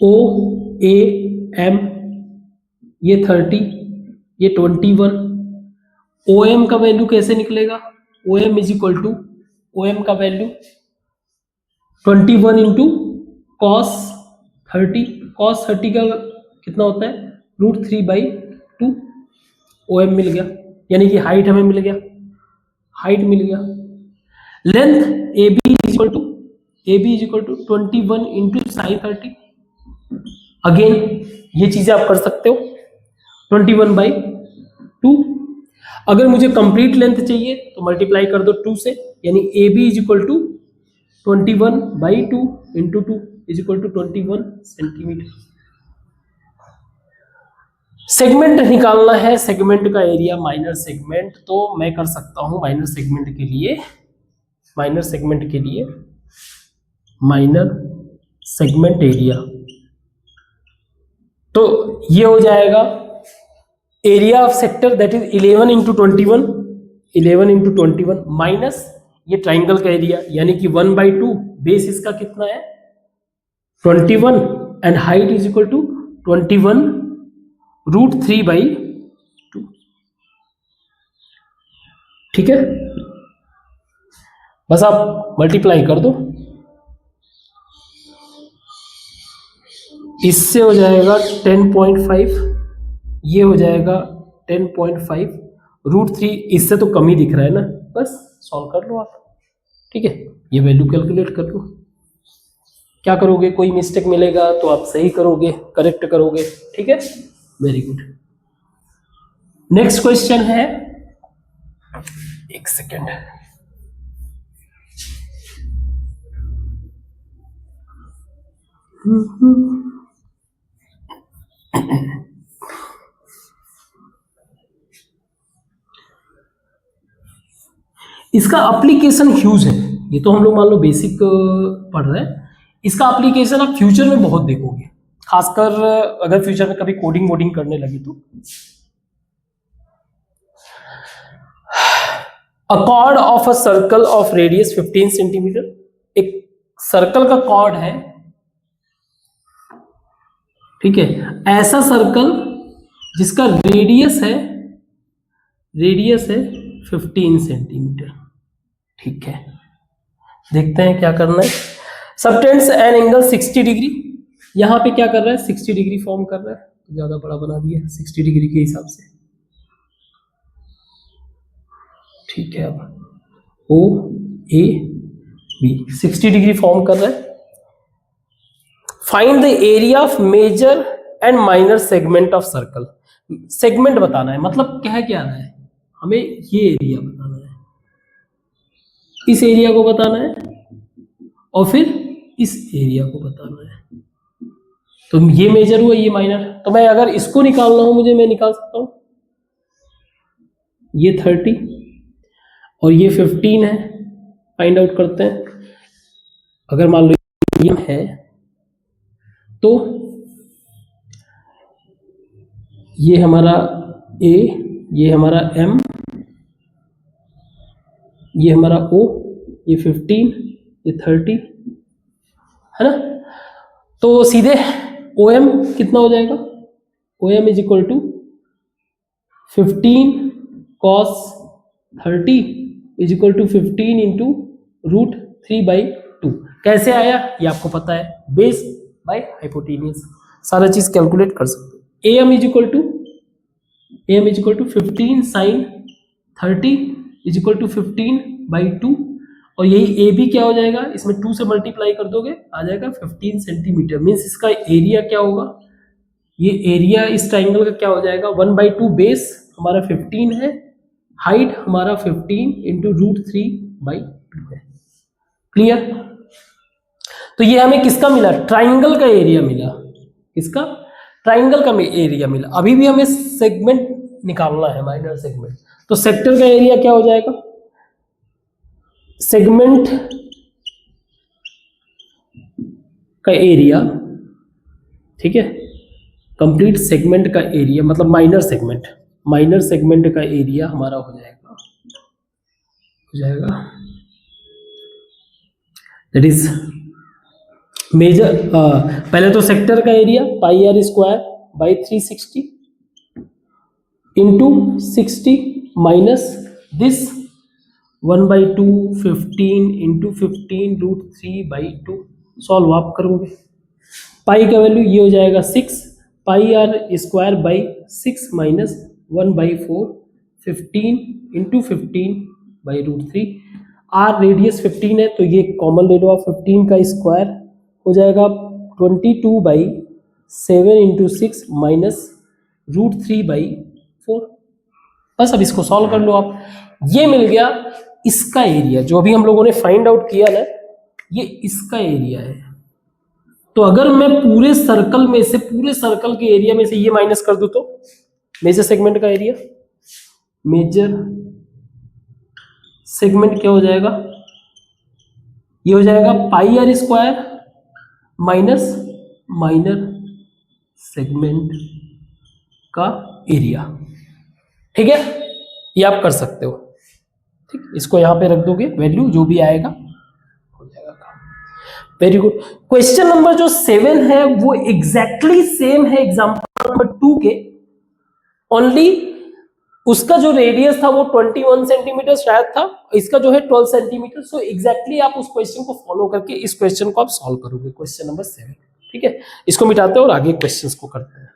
ओ ए एम, ये 30, ये 21। ओ एम का वैल्यू कैसे निकलेगा? O M is equal to, O M का वैल्यू 21 इंटू कॉस 30, कॉस 30 का कितना होता है? √3/2। ओ एम मिल गया, यानी कि हाइट हमें मिल गया, हाइट मिल गया। Length A B is equal to, A B is equal to 21 into sine 30। Again ये चीजें आप कर सकते हो, 21/2। अगर मुझे कंप्लीट लेंथ चाहिए तो मल्टीप्लाई कर दो 2 से, यानी A B is equal to 21/2 into 2 is equal to 21 centimetre. Segment निकालना है, सेगमेंट का एरिया माइनर सेगमेंट, तो मैं कर सकता हूं माइनर सेगमेंट के लिए, माइनर सेगमेंट के लिए माइनर सेगमेंट एरिया, तो ये हो जाएगा area of sector that is 11 into 21, 11 into 21 minus ये ट्राइंगल का एरिया, यानी कि 1/2, बेस इसका कितना है 21 and height is equal to 21 √3/2। ठीक है, बस आप मल्टीप्लाई कर दो, इससे हो जाएगा 10.5, ये हो जाएगा 10.5, √3 इससे तो कम ही दिख रहा है ना, बस सॉल्व कर लो आप। ठीक है, ये वैल्यू कैलकुलेट कर लो। क्या करोगे, कोई मिस्टेक मिलेगा तो आप सही करोगे, करेक्ट करोगे। ठीक है, वेरी गुड। नेक्स्ट क्वेश्चन है, एक सेकेंड, इसका एप्लीकेशन ह्यूज है, ये तो हम लोग मान लो बेसिक पढ़ रहे हैं, इसका एप्लीकेशन आप फ्यूचर में बहुत देखोगे, खासकर अगर फ्यूचर में कभी कोडिंग वोडिंग करने लगे तो। अ cord of a circle of radius 15 centimetre, एक सर्कल का कॉर्ड है, ठीक है, ऐसा सर्कल जिसका रेडियस है 15 सेंटीमीटर। ठीक है, देखते हैं क्या करना है। सबटेंड्स एन एंगल 60 डिग्री, यहां पे क्या कर रहा है 60 डिग्री फॉर्म कर रहा है, तो ज्यादा बड़ा बना दिया 60 डिग्री के हिसाब से। ठीक है, अब O A B 60 degree form कर रहा है। Find the area of major and minor segment of circle, segment बताना है, मतलब क्या रहा है हमें, ये एरिया बताना है, इस एरिया को बताना है और फिर इस एरिया को बताना है। तो ये मेजर हुआ, ये माइनर, तो मैं अगर इसको निकालना हो मुझे, मैं निकाल सकता हूं, ये 30 और ये 15 है, फाइंड आउट करते हैं। अगर मान लो ये है तो ये हमारा A, ये हमारा M, ये हमारा O, ये 15, ये 30 है ना। तो सीधे OM कितना हो जाएगा, OM is equal to 15 cos 30 is equal to 15 into √3/2। कैसे आया ये आपको पता है, बेस बाय हाइपोटेन्यूज, सारा चीज कैलकुलेट कर सकते हो। AM is equal to M is equal to 15 sine 30 is equal to 15/2, और यही ए बी क्या हो जाएगा, इसमें 2 से मल्टीप्लाई कर दोगे आ जाएगा 15 सेंटीमीटर। मीन्स इसका एरिया क्या होगा, ये एरिया इस ट्राइंगल का क्या हो जाएगा, 1/2 बेस हमारा 15 है, हाइट हमारा 15 इंटू √3/2 है। क्लियर। तो ये हमें किसका मिला, ट्राइंगल का एरिया मिला, किसका, ट्राइंगल का एरिया मिला। अभी भी हमें सेगमेंट निकालना है, माइनर सेगमेंट। तो सेक्टर का एरिया क्या हो जाएगा, सेगमेंट का एरिया, ठीक है, कंप्लीट सेगमेंट का एरिया मतलब माइनर सेगमेंट का एरिया हमारा हो जाएगा दैट इज मेजर, पहले तो सेक्टर का area πr²/360 into 60 minus this 1/2 15 into 15 √3/2। Solve आप करोगे, पाई का वैल्यू ये हो जाएगा 6, πr²/6 minus 1/4 15 into 15/√3। Are radius 15 है तो ये कॉमन ले लो आप, 15 का स्क्वायर हो जाएगा 22/7 इंटू 6 माइनस √3/4। बस अब इसको सॉल्व कर लो आप, ये मिल गया इसका एरिया, जो भी हम लोगों ने फाइंड आउट किया ना, ये इसका एरिया है। तो अगर मैं पूरे सर्कल के एरिया में से ये माइनस कर दूं तो मेजर सेगमेंट का एरिया, मेजर सेगमेंट क्या हो जाएगा, ये हो जाएगा πr² माइनस माइनर सेगमेंट का एरिया। ठीक है, ये आप कर सकते हो। ठीक, इसको यहां पे रख दोगे, वैल्यू जो भी आएगा हो जाएगा काम। Very good. क्वेश्चन नंबर जो 7 है वो एग्जैक्टली सेम है एग्जांपल नंबर 2 के, ओनली उसका जो रेडियस था वो 21 सेंटीमीटर शायद था, इसका जो है 12 सेंटीमीटर। सो एग्जैक्टली आप उस क्वेश्चन को फॉलो करके इस क्वेश्चन को आप सॉल्व करोगे, क्वेश्चन नंबर 7। ठीक है, इसको मिटाते हैं और आगे क्वेश्चंस को करते हैं।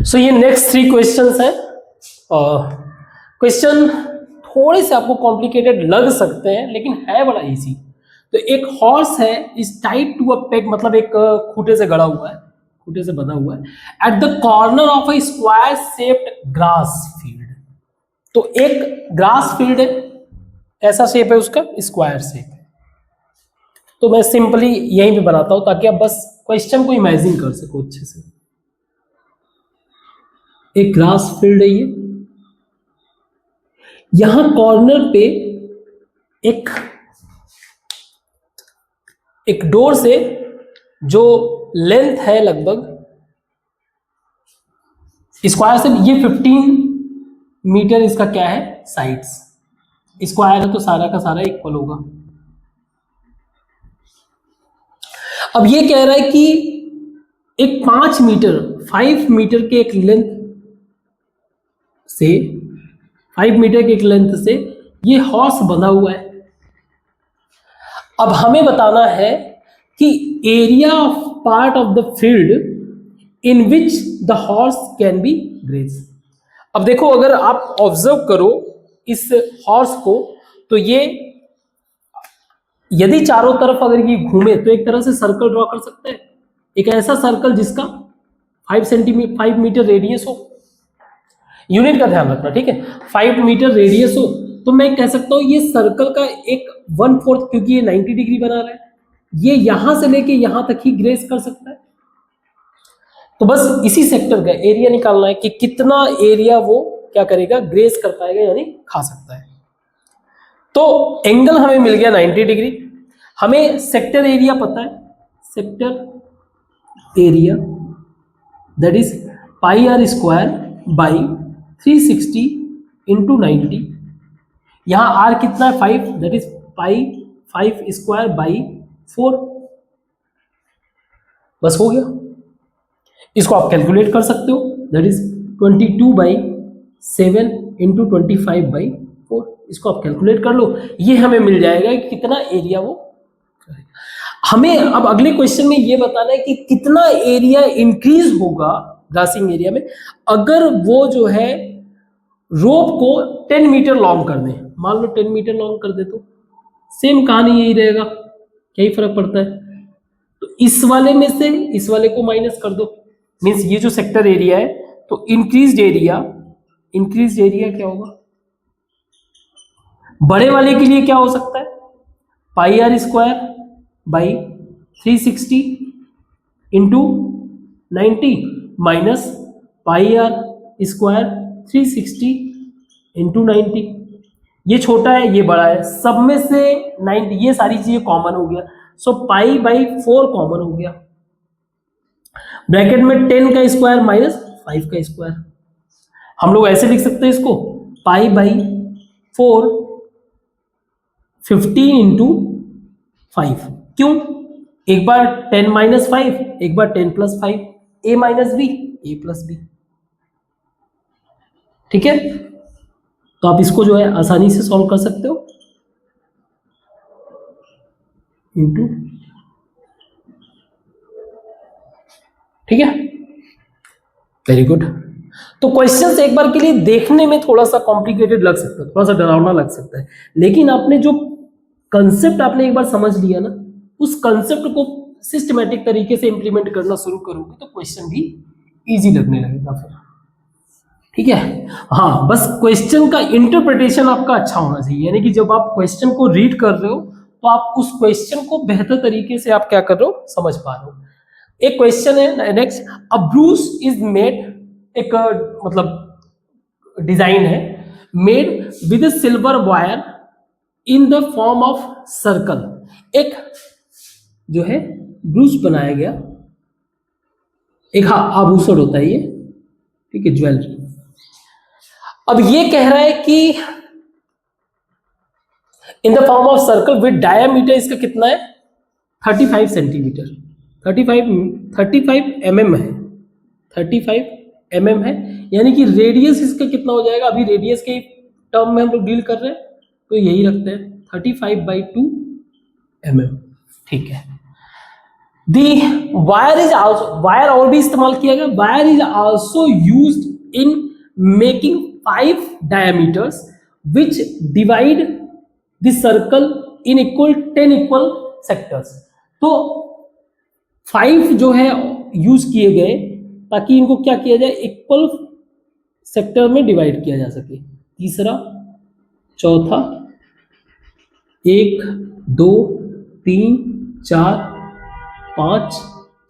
सो ये नेक्स्ट 3 क्वेश्चंस हैं। क्वेश्चन थोड़े से आपको कॉम्प्लिकेटेड लग सकते हैं लेकिन है बड़ा इजी। तो एक हॉर्स है is tied to a peg, मतलब एक खूंटे से गड़ा हुआ है, खूंटे से बंधा हुआ है, at the corner of a square shaped grass field. तो एक ग्रास फील्ड है, ऐसा शेप है उसका, स्क्वायर शेप है। तो मैं सिंपली यहीं पे बनाता हूं ताकि आप बस क्वेश्चन को इमेजिन कर सको अच्छे से। एक ग्रास फील्ड है ये, यहां कॉर्नर पे एक डोर से जो लेंथ है लगभग स्क्वायर से, ये 15 मीटर इसका क्या है, साइड्स। स्क्वायर है तो सारा का सारा इक्वल होगा। अब ये कह रहा है कि एक 5 मीटर के एक लेंथ से, 5 मीटर के एक लेंथ से ये हॉर्स बंधा हुआ है। अब हमें बताना है कि area of part of the field in which the horse can be graze. अब देखो, अगर आप ऑब्जर्व करो इस हॉर्स को, तो ये यदि चारों तरफ अगर ये घूमे तो एक तरह से सर्कल ड्रॉ कर सकते हैं, एक ऐसा सर्कल जिसका 5 मीटर रेडियस हो। यूनिट का ध्यान रखना, ठीक है, 5 मीटर रेडियस हो तो मैं कह सकता हूं ये सर्कल का एक 1/4, क्योंकि ये 90 डिग्री बना रहा है, ये यहां से लेके यहां तक ही ग्रेस कर सकता है। तो बस इसी सेक्टर का एरिया निकालना है कि कितना एरिया वो क्या करेगा, ग्रेस कर पाएगा, यानी खा सकता है। तो एंगल हमें मिल गया 90 डिग्री। हमें सेक्टर एरिया पता है, sector area that is πr²/360 into 90। यहां आर कितना है, 5, दैट इज π5²/4। बस हो गया। इसको आप कैलकुलेट कर सकते हो, दैट इज 22/7 इंटू 25/4। इसको आप कैलकुलेट कर लो, ये हमें मिल जाएगा कि कितना एरिया वो करेगा। हमें अब अगले क्वेश्चन में ये बताना है कि कितना एरिया इंक्रीज होगा ग्रासिंग एरिया में अगर वो जो है रोप को 10 मीटर लॉन्ग कर दे। मान लो 10 मीटर लॉन्ग कर दे तो सेम कहानी यही रहेगा, क्या ही फर्क पड़ता है। तो इस वाले में से इस वाले को माइनस कर दो, मीन्स ये जो सेक्टर एरिया है, तो इंक्रीज्ड एरिया क्या होगा, बड़े वाले के लिए क्या हो सकता है, pi are square by 360 into 90 minus pi are square 360 into 90। ये छोटा है ये बड़ा है, सब में से 90, ये सारी चीजें कॉमन हो गया, सो पाई बाई 4 कॉमन हो गया, ब्रैकेट में 10 का स्क्वायर माइनस 5 का स्क्वायर। हम लोग ऐसे लिख सकते हैं इसको, पाई बाई 4 15 इंटू 5। क्यों, एक बार 10 माइनस 5, एक बार 10 प्लस 5, ए माइनस बी ए प्लस बी। ठीक है, तो आप इसको जो है आसानी से सॉल्व कर सकते हो इंटू, ठीक है, वेरी गुड। तो क्वेश्चंस एक बार के लिए देखने में थोड़ा सा कॉम्प्लिकेटेड लग सकता है, थोड़ा सा डरावना लग सकता है, लेकिन आपने जो कंसेप्ट आपने एक बार समझ लिया ना, उस कंसेप्ट को सिस्टमैटिक तरीके से इंप्लीमेंट करना शुरू करोगे तो क्वेश्चन भी इजी लगने लगेगा फिर। ठीक है, हाँ, बस क्वेश्चन का इंटरप्रिटेशन आपका अच्छा होना चाहिए, यानी कि जब आप क्वेश्चन को रीड कर रहे हो तो आप उस क्वेश्चन को बेहतर तरीके से आप क्या कर रहे हो, समझ पा रहे हो। एक क्वेश्चन है next, a Bruce is made, एक मतलब डिजाइन है, made with silver wire in the form of circle. एक जो है ब्रूस बनाया गया, एक हाँ आभूषण होता है ये, ठीक है, ज्वेलरी। अब ये कह रहा है कि in the form of circle with diameter इसका कितना है, 35 सेंटीमीटर, 35 mm है, 35 mm है, यानी कि रेडियस इसका कितना हो जाएगा, अभी रेडियस के टर्म में हम लोग डील कर रहे हैं तो यही रखते हैं 35/2 mm। ठीक है, दी वायर इज आल्सो, वायर और भी इस्तेमाल किया गया, wire is also used in making 5 diameters which divide the circle in 10 equal sectors. तो 5 जो है यूज किए गए ताकि इनको क्या किया जाए, इक्वल सेक्टर में डिवाइड किया जा सके। तीसरा, चौथा, 1 2 3 4 5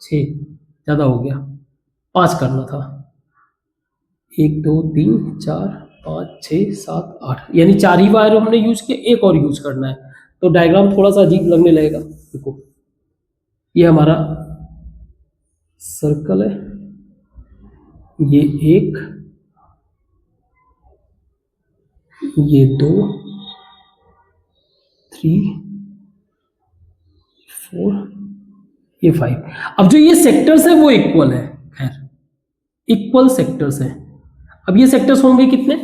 6, ज्यादा हो गया, 5 करना था, 1 2 3 4 5 6 7 8, यानी 4 ही वायर हमने यूज किए, एक और यूज करना है, तो डायग्राम थोड़ा सा अजीब लगने लगेगा। देखो ये हमारा सर्कल है, ये 1, ये 2 3 4, ये 5। अब जो ये सेक्टर्स है वो इक्वल है, खैर इक्वल सेक्टर्स है। अब ये सेक्टर्स होंगे कितने,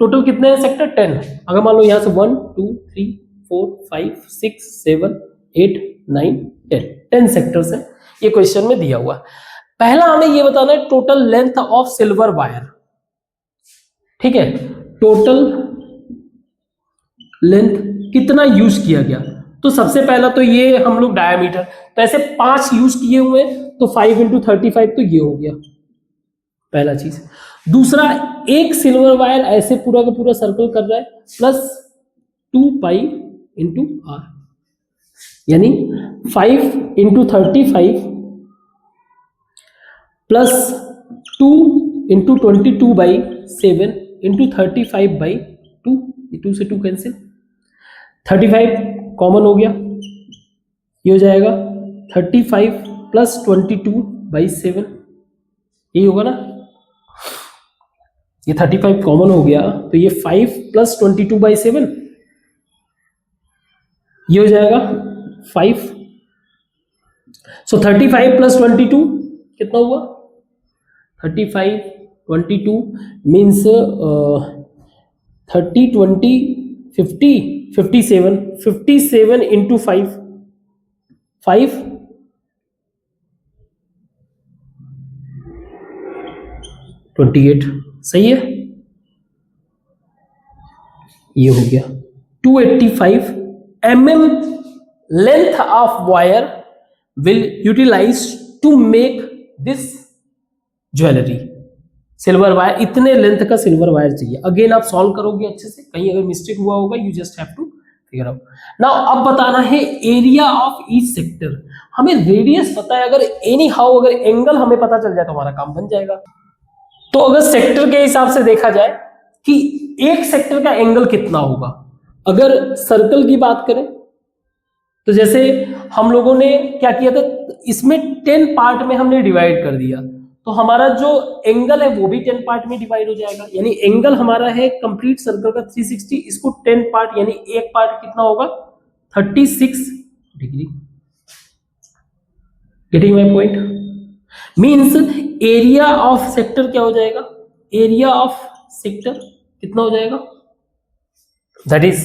टोटल कितने हैं सेक्टर, 10। अगर मान लो यहां से 1 2 3 4 5 6 7 8 9 10 सेक्टर्स है, ये क्वेश्चन में दिया हुआ। पहला हमें ये बताना है total length of silver wire. ठीक है, टोटल लेंथ कितना यूज किया गया, तो सबसे पहला तो ये हम लोग डायमीटर, तो ऐसे 5 यूज किए हुए, तो 5 × 35 तो ये हो गया पहला चीज। दूसरा, एक सिल्वर वायर ऐसे पूरा का पूरा सर्कल कर रहा है, प्लस 2 पाई × r, यानी 5 × 35 प्लस 2 × 22/7 × 35/2, ये 2 से 2 कैंसिल, 35 कॉमन हो गया, ये हो जाएगा 35 + 22/7, यही होगा ना, ये 35 कॉमन हो गया, तो ये 5 + 22/7, ये हो जाएगा 5। सो 35 + 22 कितना हुआ, 35 22 मीन्स 30 20 50 57 × 5, 5 28 सही है, ये हो गया 285 mm length of wire will utilize to make this jewellery. Silver wire, इतने लेंथ का सिल्वर वायर चाहिए। अगेन आप सॉल्व करोगे अच्छे से, कहीं अगर मिस्टेक हुआ होगा you just have to figure out. Now अब बताना है एरिया ऑफ ईच सेक्टर। हमें रेडियस पता है, अगर एनी हाउ अगर एंगल हमें पता चल जाए तो हमारा काम बन जाएगा। तो अगर सेक्टर के हिसाब से देखा जाए कि एक सेक्टर का एंगल कितना होगा, अगर सर्कल की बात करें तो जैसे हम लोगों ने क्या किया था, इसमें 10 पार्ट में हमने डिवाइड कर दिया, तो हमारा जो एंगल है वो भी 10 पार्ट में डिवाइड हो जाएगा। यानी एंगल हमारा है कंप्लीट सर्कल का 360, इसको 10 पार्ट यानी एक पार्ट कितना होगा 36 degree. Getting my point? Means area of sector क्या हो जाएगा, एरिया ऑफ सेक्टर कितना हो जाएगा, that is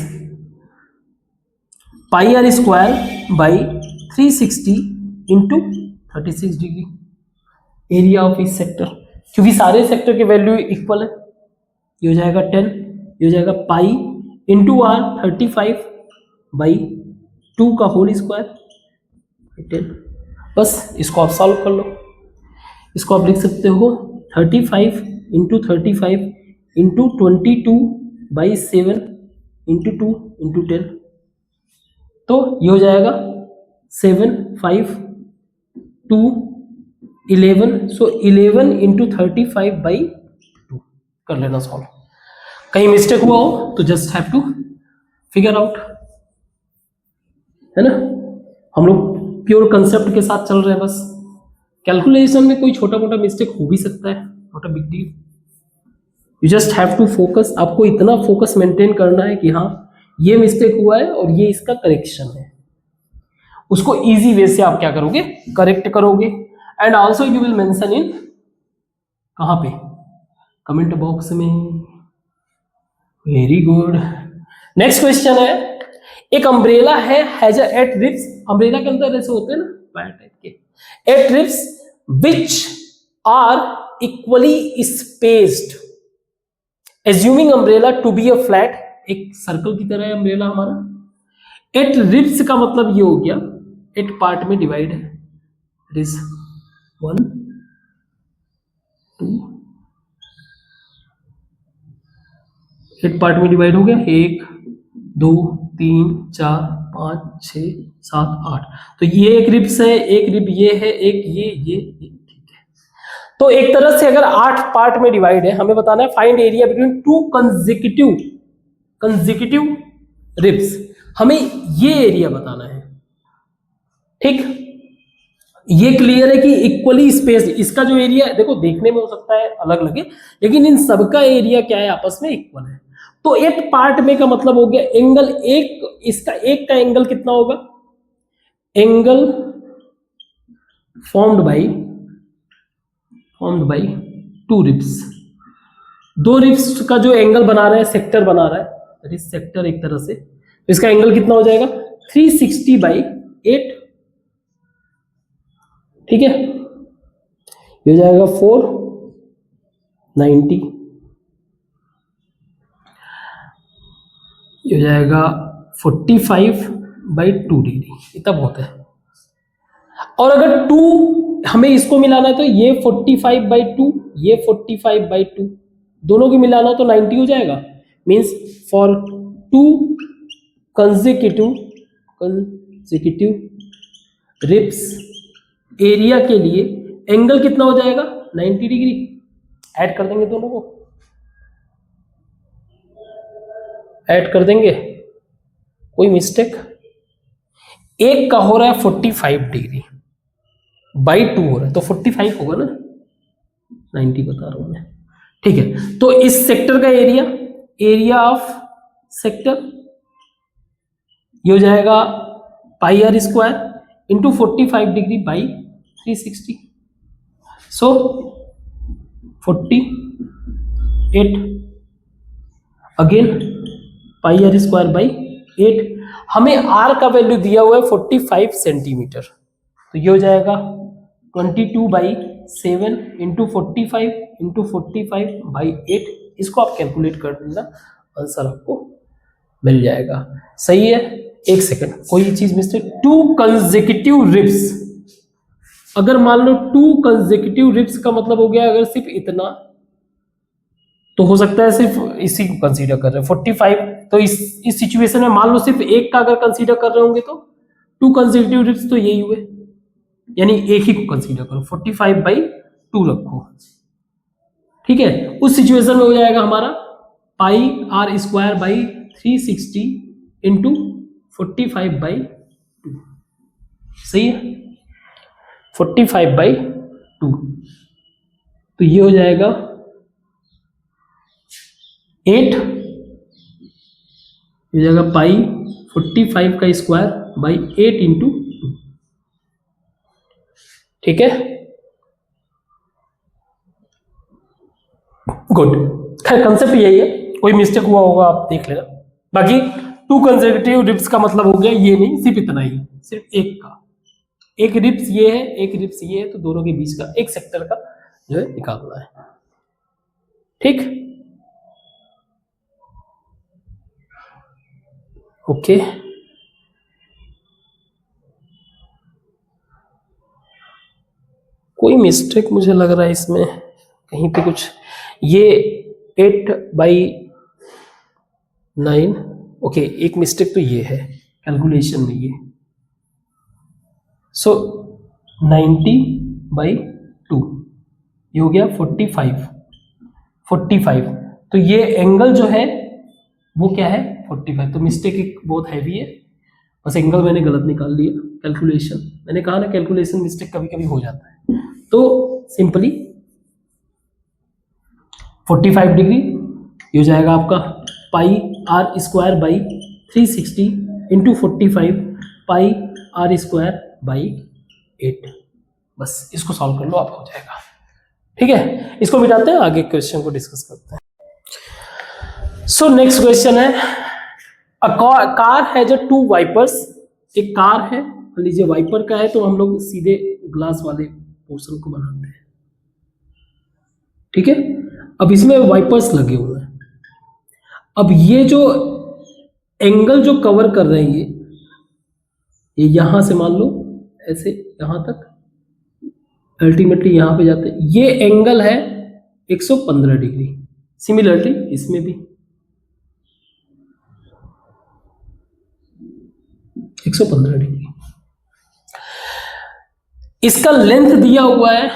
pi are square by 360 into 36 degree, area of इस सेक्टर। क्योंकि सारे सेक्टर के वैल्यू इक्वल है, ये हो जाएगा 10, ये हो जाएगा पाई इंटू आर 35 बाई 2 का होल स्क्वायर 10। बस इसको आप सॉल्व कर लो। इसको आप लिख सकते हो 35 into 35 into 22 by 7 into 2 into 10, तो ये हो जाएगा 7 5 2 11, सो 11 इंटू 35 बाई 2 कर लेना सॉल्व। कहीं मिस्टेक हुआ हो तो just have to figure out, है ना। हम लोग प्योर कंसेप्ट के साथ चल रहे हैं बस। कैलकुलेशन में कोई छोटा मोटा मिस्टेक हो भी सकता है, not a big deal. You just have to focus, आपको इतना फोकस मेंटेन करना है कि हाँ ये मिस्टेक हुआ है और ये इसका करेक्शन है, उसको इजी वे से आप क्या करोगे, करेक्ट करोगे। And also you will mention in कहां पे, कमेंट बॉक्स में। Very good. नेक्स्ट क्वेश्चन है, एक अम्ब्रेला है हैज एट रिब्स, अम्ब्रेला के अंदर ऐसे होते हैं ना वायर टाइप के, eight ribs which are equally spaced, assuming umbrella to be a flat, एक सर्कल की तरह है अम्ब्रेला हमारा। एट रिब्स का मतलब ये हो गया एट पार्ट में डिवाइड है, रिब्स 1 2 एट पार्ट में डिवाइड हो गया, 1 2 3 4 5 6 7 8, तो ये एक रिब्स है, एक रिब ये है, एक ये ठीक है। तो एक तरह से अगर 8 पार्ट में डिवाइड है, हमें बताना है find area between two consecutive ribs, हमें ये एरिया बताना है। ठीक, ये क्लियर है कि इक्वली स्पेस्ड, इसका जो एरिया है देखो देखने में हो सकता है अलग लगे, लेकिन इन सबका एरिया क्या है, आपस में इक्वल है। तो एक पार्ट में का मतलब हो गया एंगल एक, इसका एक का एंगल कितना होगा, angle formed by 2 ribs, 2 ribs का जो एंगल बना रहा है, सेक्टर बना रहा है, दैट इज सेक्टर एक तरह से, तो इसका एंगल कितना हो जाएगा 360 बाई 8, ठीक है, ये हो जाएगा 490, ये हो जाएगा 45 बाई 2 डिग्री, इतना बहुत है। और अगर 2 हमें इसको मिलाना है तो ये 45 बाई 2, ये 45 बाई 2, दोनों को मिलाना तो 90 हो जाएगा। Means for 2 consecutive ribs area के लिए एंगल कितना हो जाएगा 90 डिग्री। ऐड कर देंगे, दोनों को ऐड कर देंगे, कोई मिस्टेक, एक का हो रहा है 45 डिग्री बाई 2 हो रहा है तो 45 होगा ना, 90 बता रहा हूं मैं, ठीक है। तो इस सेक्टर का एरिया ऑफ सेक्टर ये हो जाएगा pi are square into 45 degree by 360, so 48 again pi are square by 8। हमें आर का वैल्यू दिया हुआ है 45 सेंटीमीटर, तो ये हो जाएगा 22/7 इंटू 45 इंटू 45/8। इसको आप कैलकुलेट कर देना, आंसर आपको मिल जाएगा। सही है। एक सेकंड, कोई चीज मिस्टेक, 2 कंसेक्यूटिव रिब्स, अगर मान लो 2 कंसेक्यूटिव रिब्स का मतलब हो गया अगर सिर्फ इतना, तो हो सकता है सिर्फ इसी को कंसीडर कर रहे हैं 45। तो इस सिचुएशन में मान लो सिर्फ एक का अगर कंसीडर कर रहे होंगे तो 2 कंसेक्यूटिव रिब्स तो यही हुए, यानी एक ही को कंसीडर करो, 45/2 रखो। ठीक है, उस सिचुएशन में हो जाएगा हमारा πr²/360 इंटू 45/2। सही है, 45/2, तो ये हो जाएगा 8, हो जाएगा पाई 45²/8 इंटू 2। ठीक है, गुड। खैर कंसेप्ट यही है, कोई मिस्टेक हुआ होगा आप देख लेना। बाकी 2 कंसेक्यूटिव रिब्स का मतलब हो गया ये नहीं सिर्फ इतना ही, सिर्फ एक का, एक रिब्स ये है एक रिब्स ये है, तो दोनों के बीच का एक सेक्टर का जो है निकालना है। ठीक, ओके। कोई मिस्टेक मुझे लग रहा है इसमें कहीं पे कुछ, ये 8/9, ओके, एक मिस्टेक तो ये है कैलकुलेशन में, ये सो 90/2 ये हो गया 45, तो ये एंगल जो है वो क्या है 45, तो मिस्टेक एक बहुत हैवी है, बस एंगल मैंने गलत निकाल लिया कैलकुलेशन, मैंने कहा ना कैलकुलेशन मिस्टेक कभी कभी हो जाता है। तो सिंपली 45 डिग्री ये हो जाएगा आपका πr²/360 इंटू 45 πr²/8। बस इसको सॉल्व कर लो, आप हो जाएगा। ठीक है, इसको मिटाते हैं, आगे क्वेश्चन को डिस्कस करते हैं। सो नेक्स्ट क्वेश्चन है, अ कार है जो 2 वाइपर्स, एक कार है, मान लीजिए वाइपर का है तो हम लोग सीधे ग्लास वाले पोर्शन को बनाते हैं। ठीक है, अब इसमें वाइपर्स लगे हुए हैं, अब ये जो एंगल जो कवर कर रहे हैं ये यहां से मान लो ऐसे यहां तक, अल्टीमेटली यहां पे जाते हैं, ये एंगल है 115 डिग्री। सिमिलरली इसमें भी 115 डिग्री। इसका लेंथ दिया हुआ है,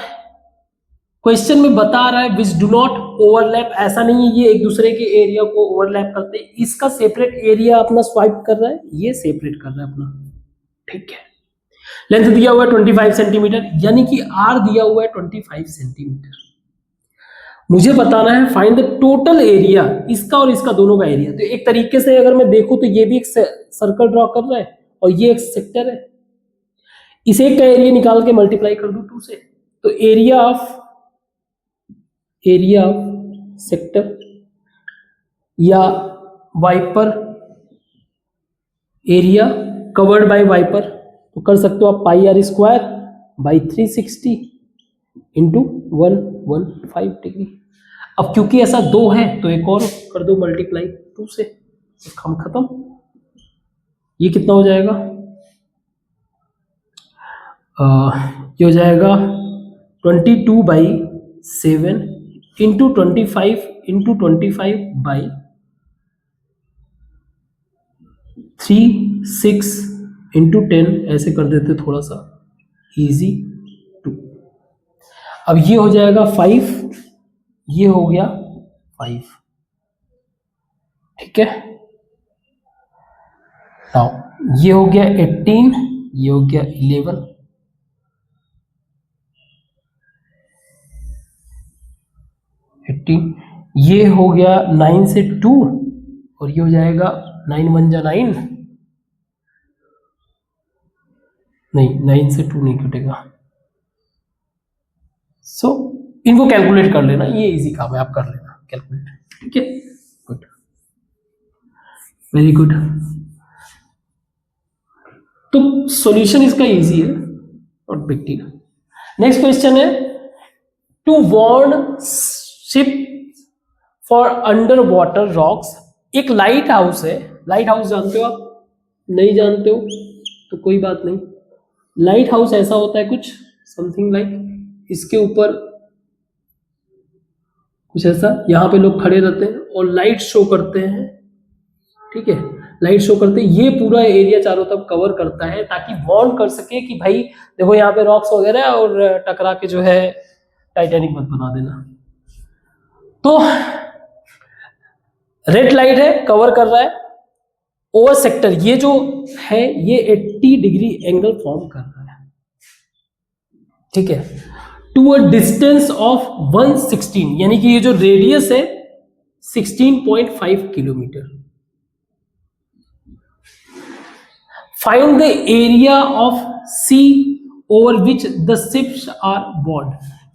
क्वेश्चन में बता रहा है विच डू नॉट ओवरलैप, ऐसा नहीं है ये एक दूसरे के एरिया को ओवरलैप करते हैं, इसका सेपरेट एरिया अपना स्वाइप कर रहा है, ये सेपरेट कर रहा है अपना। ठीक है, लेंथ दिया हुआ है 25 सेंटीमीटर, यानी कि आर दिया हुआ है 25 सेंटीमीटर। मुझे बताना है फाइंड द टोटल एरिया, इसका और इसका दोनों का एरिया। तो एक तरीके से अगर मैं देखूं तो ये भी एक सर्कल ड्रॉ कर रहा है और ये एक सेक्टर है, इस एक का एरिया निकाल के मल्टीप्लाई कर दूं 2 से, तो एरिया ऑफ सेक्टर या wiper area covered by wiper, तो कर सकते हो आप πr²/360 इंटू 115 डिग्री। अब क्योंकि ऐसा 2 है तो एक और कर दो मल्टीप्लाई 2 से, हम खत्म। ये कितना हो जाएगा, ये हो जाएगा 22/7 इंटू 25 इंटू 25/3 इंटू 10, ऐसे कर देते थोड़ा सा इजी 2। अब ये हो जाएगा 5, ये हो गया 5। ठीक है, नाउ ये हो गया 18, ये हो गया 11, ये हो गया 9 से 2 और ये हो जाएगा 9 1 जा 9, नहीं 9 से 2 नहीं कटेगा। सो इनको कैलकुलेट कर लेना, ये इजी काम है, आप कर लेना कैलकुलेट। ठीक है, गुड, वेरी गुड। तो सॉल्यूशन इसका इजी है, not big deal. Next question है, to warn ship for under water rocks. एक लाइट हाउस है, लाइट हाउस जानते हो आप? नहीं जानते हो तो कोई बात नहीं। लाइट हाउस ऐसा होता है कुछ समथिंग लाइक इसके ऊपर कुछ ऐसा, यहां पे लोग खड़े रहते हैं और लाइट शो करते हैं, ठीक है, लाइट शो करते हैं। ये पूरा एरिया चारों तरफ कवर करता है ताकि वार्न कर सके कि भाई देखो यहाँ पे रॉक्स वगैरह है और टकरा के जो है टाइटैनिक मत बना देना। तो रेड लाइट है, कवर कर रहा है ओवर सेक्टर, ये जो है ये 80 डिग्री एंगल फॉर्म कर रहा है, ठीक है, टू अ डिस्टेंस ऑफ 116, यानी कि ये जो रेडियस है 16.5 kilometre. Find the area of sea over which the ships are बॉर्ड।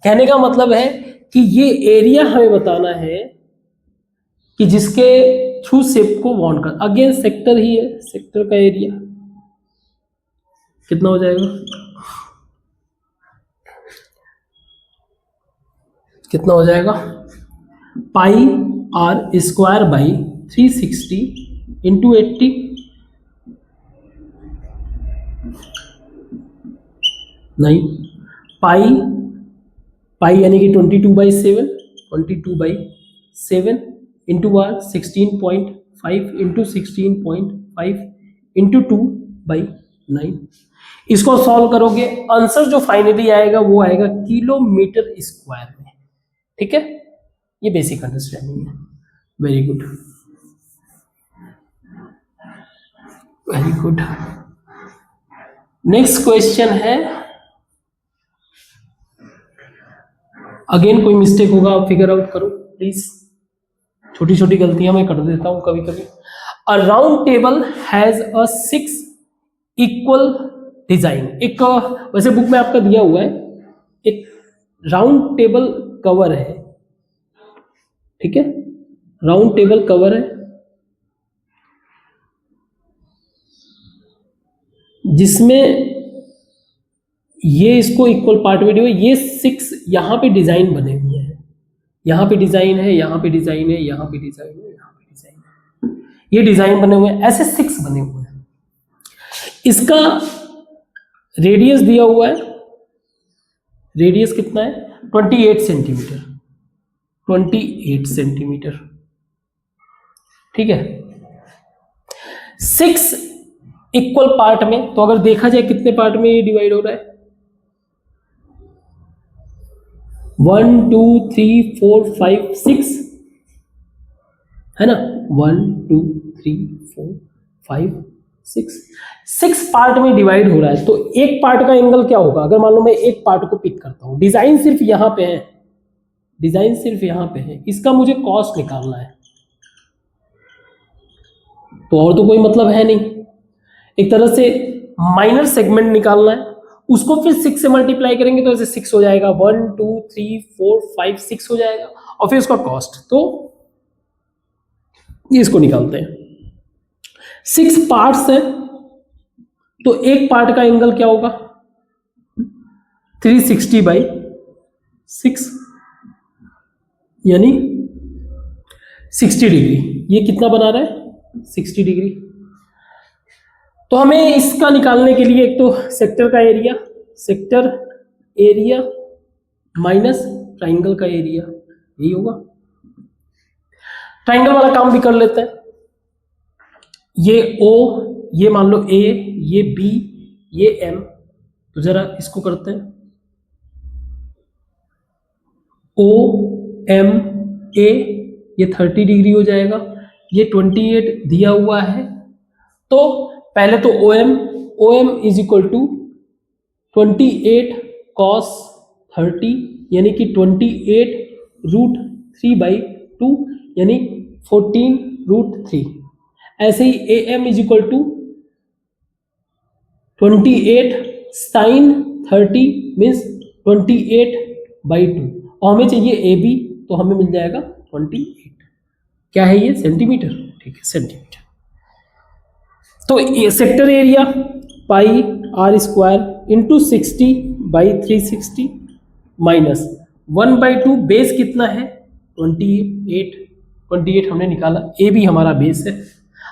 कहने का मतलब है कि ये एरिया हमें बताना है कि जिसके थ्रू शिप को वार्न कर, अगेन सेक्टर ही है, सेक्टर का एरिया कितना हो जाएगा, कितना हो जाएगा, pi are square by 360 into 80, नहीं, पाई यानी कि 22/7, 22/7 इंटू आर 16.5 इंटू 16.5 इंटू 2/9। इसको सॉल्व करोगे, आंसर जो फाइनली आएगा वो आएगा किलोमीटर स्क्वायर में, ठीक है। ये बेसिक अंडरस्टैंडिंग है। Very good, very good. Next question है, अगेन कोई मिस्टेक होगा आप फिगर आउट करो प्लीज, छोटी छोटी गलतियां मैं कर देता हूं कभी कभी। अ round table has a 6 equal design. एक वैसे बुक में आपका दिया हुआ है, एक राउंड टेबल कवर है, ठीक है, राउंड टेबल कवर है जिसमें ये इसको इक्वल पार्ट में डिवाइड, ये 6 यहां पे डिजाइन बने हुए हैं, यहां पे डिजाइन है, यहां पे डिजाइन है, यहां पे डिजाइन है, यहां पे डिजाइन है, ये डिजाइन बने हुए हैं, ऐसे 6 बने हुए हैं। इसका रेडियस दिया हुआ है, रेडियस कितना है 28 सेंटीमीटर, 28 सेंटीमीटर, ठीक है। 6 इक्वल पार्ट में, तो अगर देखा जाए कितने पार्ट में ये डिवाइड हो रहा है, 1 2 3 4 5 6 है ना, 1 2 3 4 5 6 पार्ट में डिवाइड हो रहा है। तो एक पार्ट का एंगल क्या होगा, अगर मान लो मैं एक पार्ट को पिक करता हूं, डिजाइन सिर्फ यहां पे है, डिजाइन सिर्फ यहां पे है, इसका मुझे कॉस्ट निकालना है, तो और तो कोई मतलब है नहीं, एक तरह से माइनर सेगमेंट निकालना है, उसको फिर 6 से मल्टीप्लाई करेंगे तो ऐसे 6 हो जाएगा, 1 2 3 4 5 6 हो जाएगा, और फिर उसका कॉस्ट, तो ये इसको निकालते हैं। 6 पार्ट्स है, तो एक पार्ट का एंगल क्या होगा 360/6 यानी 60 डिग्री। ये कितना बना रहा है 60 डिग्री। तो हमें इसका निकालने के लिए एक तो सेक्टर का area, sector area minus triangle का एरिया, यही होगा। ट्राइंगल वाला काम भी कर लेते हैं। ये O, ये मान लो A, ये B, ये M, तो जरा इसको करते हैं, O M A, ये 30 डिग्री हो जाएगा, ये 28 दिया हुआ है। तो पहले तो OM is equal to 28 cos 30 यानी कि 28√3/2 यानी 14√3। ऐसे ही AM is equal to 28 sin 30 means 28/2, और हमें चाहिए AB, तो हमें मिल जाएगा 28। क्या है ये सेंटीमीटर, ठीक है, सेंटीमीटर। तो ये sector area pi are square into 60/360 minus 1/2 base कितना है 28 हमने निकाला, ए भी हमारा बेस है,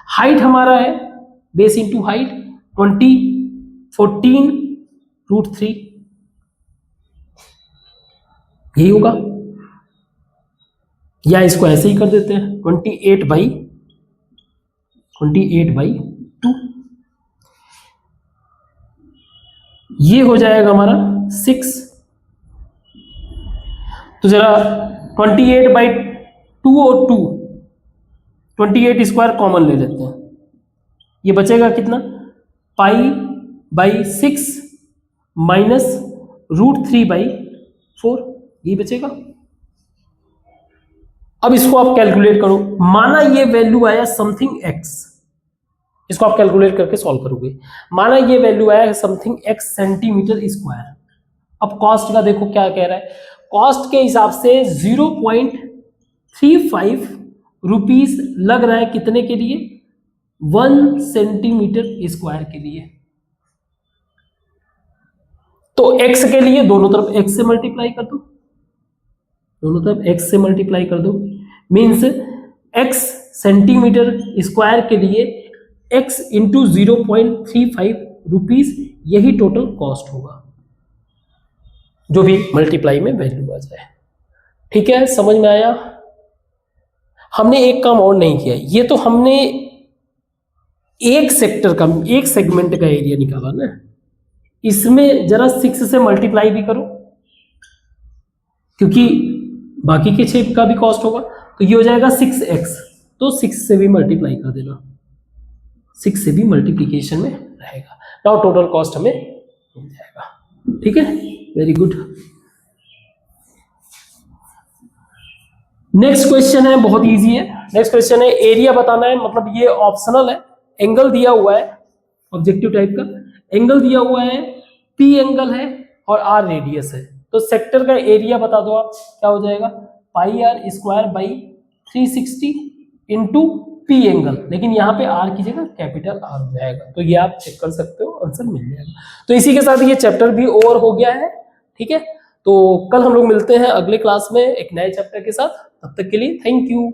हाइट हमारा है बेस इंटू हाइट 14√3, यही होगा, या इसको ऐसे ही कर देते हैं 28/2, ये हो जाएगा हमारा 6। तो जरा 28/2 और 2 28 स्क्वायर कॉमन ले लेते हैं, ये बचेगा कितना पाई/6 माइनस √3/4, ये बचेगा। अब इसको आप कैलकुलेट करो, माना ये वैल्यू आया समथिंग x, इसको आप कैलकुलेट करके सॉल्व करोगे, माना ये वैल्यू आया समथिंग x सेंटीमीटर स्क्वायर। अब कॉस्ट का देखो क्या कह रहा है, कॉस्ट के हिसाब से 0.35 रुपीस लग रहा है कितने के लिए 1 सेंटीमीटर स्क्वायर के लिए। तो x के लिए दोनों तरफ x से मल्टीप्लाई कर दो, दोनों तरफ x से मल्टीप्लाई कर दो, मीन्स x सेंटीमीटर स्क्वायर के लिए x इंटू 0.35 रुपीस, यही टोटल कॉस्ट होगा, जो भी मल्टीप्लाई में वैल्यू आ जाए। ठीक है, समझ में आया। हमने एक काम और नहीं किया, ये तो हमने एक सेक्टर का, एक सेगमेंट का एरिया निकाला ना, इसमें जरा 6 से मल्टीप्लाई भी करो, क्योंकि बाकी के 6 का भी कॉस्ट होगा, तो ये हो जाएगा 6x, तो 6 से भी मल्टीप्लाई कर देना, 6 से भी मल्टीप्लीकेशन में रहेगा, नाउ टोटल कॉस्ट हमें मिल जाएगा। ठीक है, वेरी गुड। नेक्स्ट क्वेश्चन है, बहुत इजी है। नेक्स्ट क्वेश्चन है, एरिया बताना है, मतलब ये ऑप्शनल है, एंगल दिया हुआ है, ऑब्जेक्टिव टाइप का एंगल दिया हुआ है, P एंगल है और R रेडियस है, तो सेक्टर का एरिया बता दो आप, क्या हो जाएगा πr²/360 इंटू P एंगल, लेकिन यहाँ पे R की जगह कैपिटल R हो जाएगा, तो ये आप चेक कर सकते हो, आंसर मिल जाएगा। तो इसी के साथ ये चैप्टर भी ओवर हो गया है। ठीक है, तो कल हम लोग मिलते हैं अगले क्लास में एक नए चैप्टर के साथ, तब तक के लिए थैंक यू।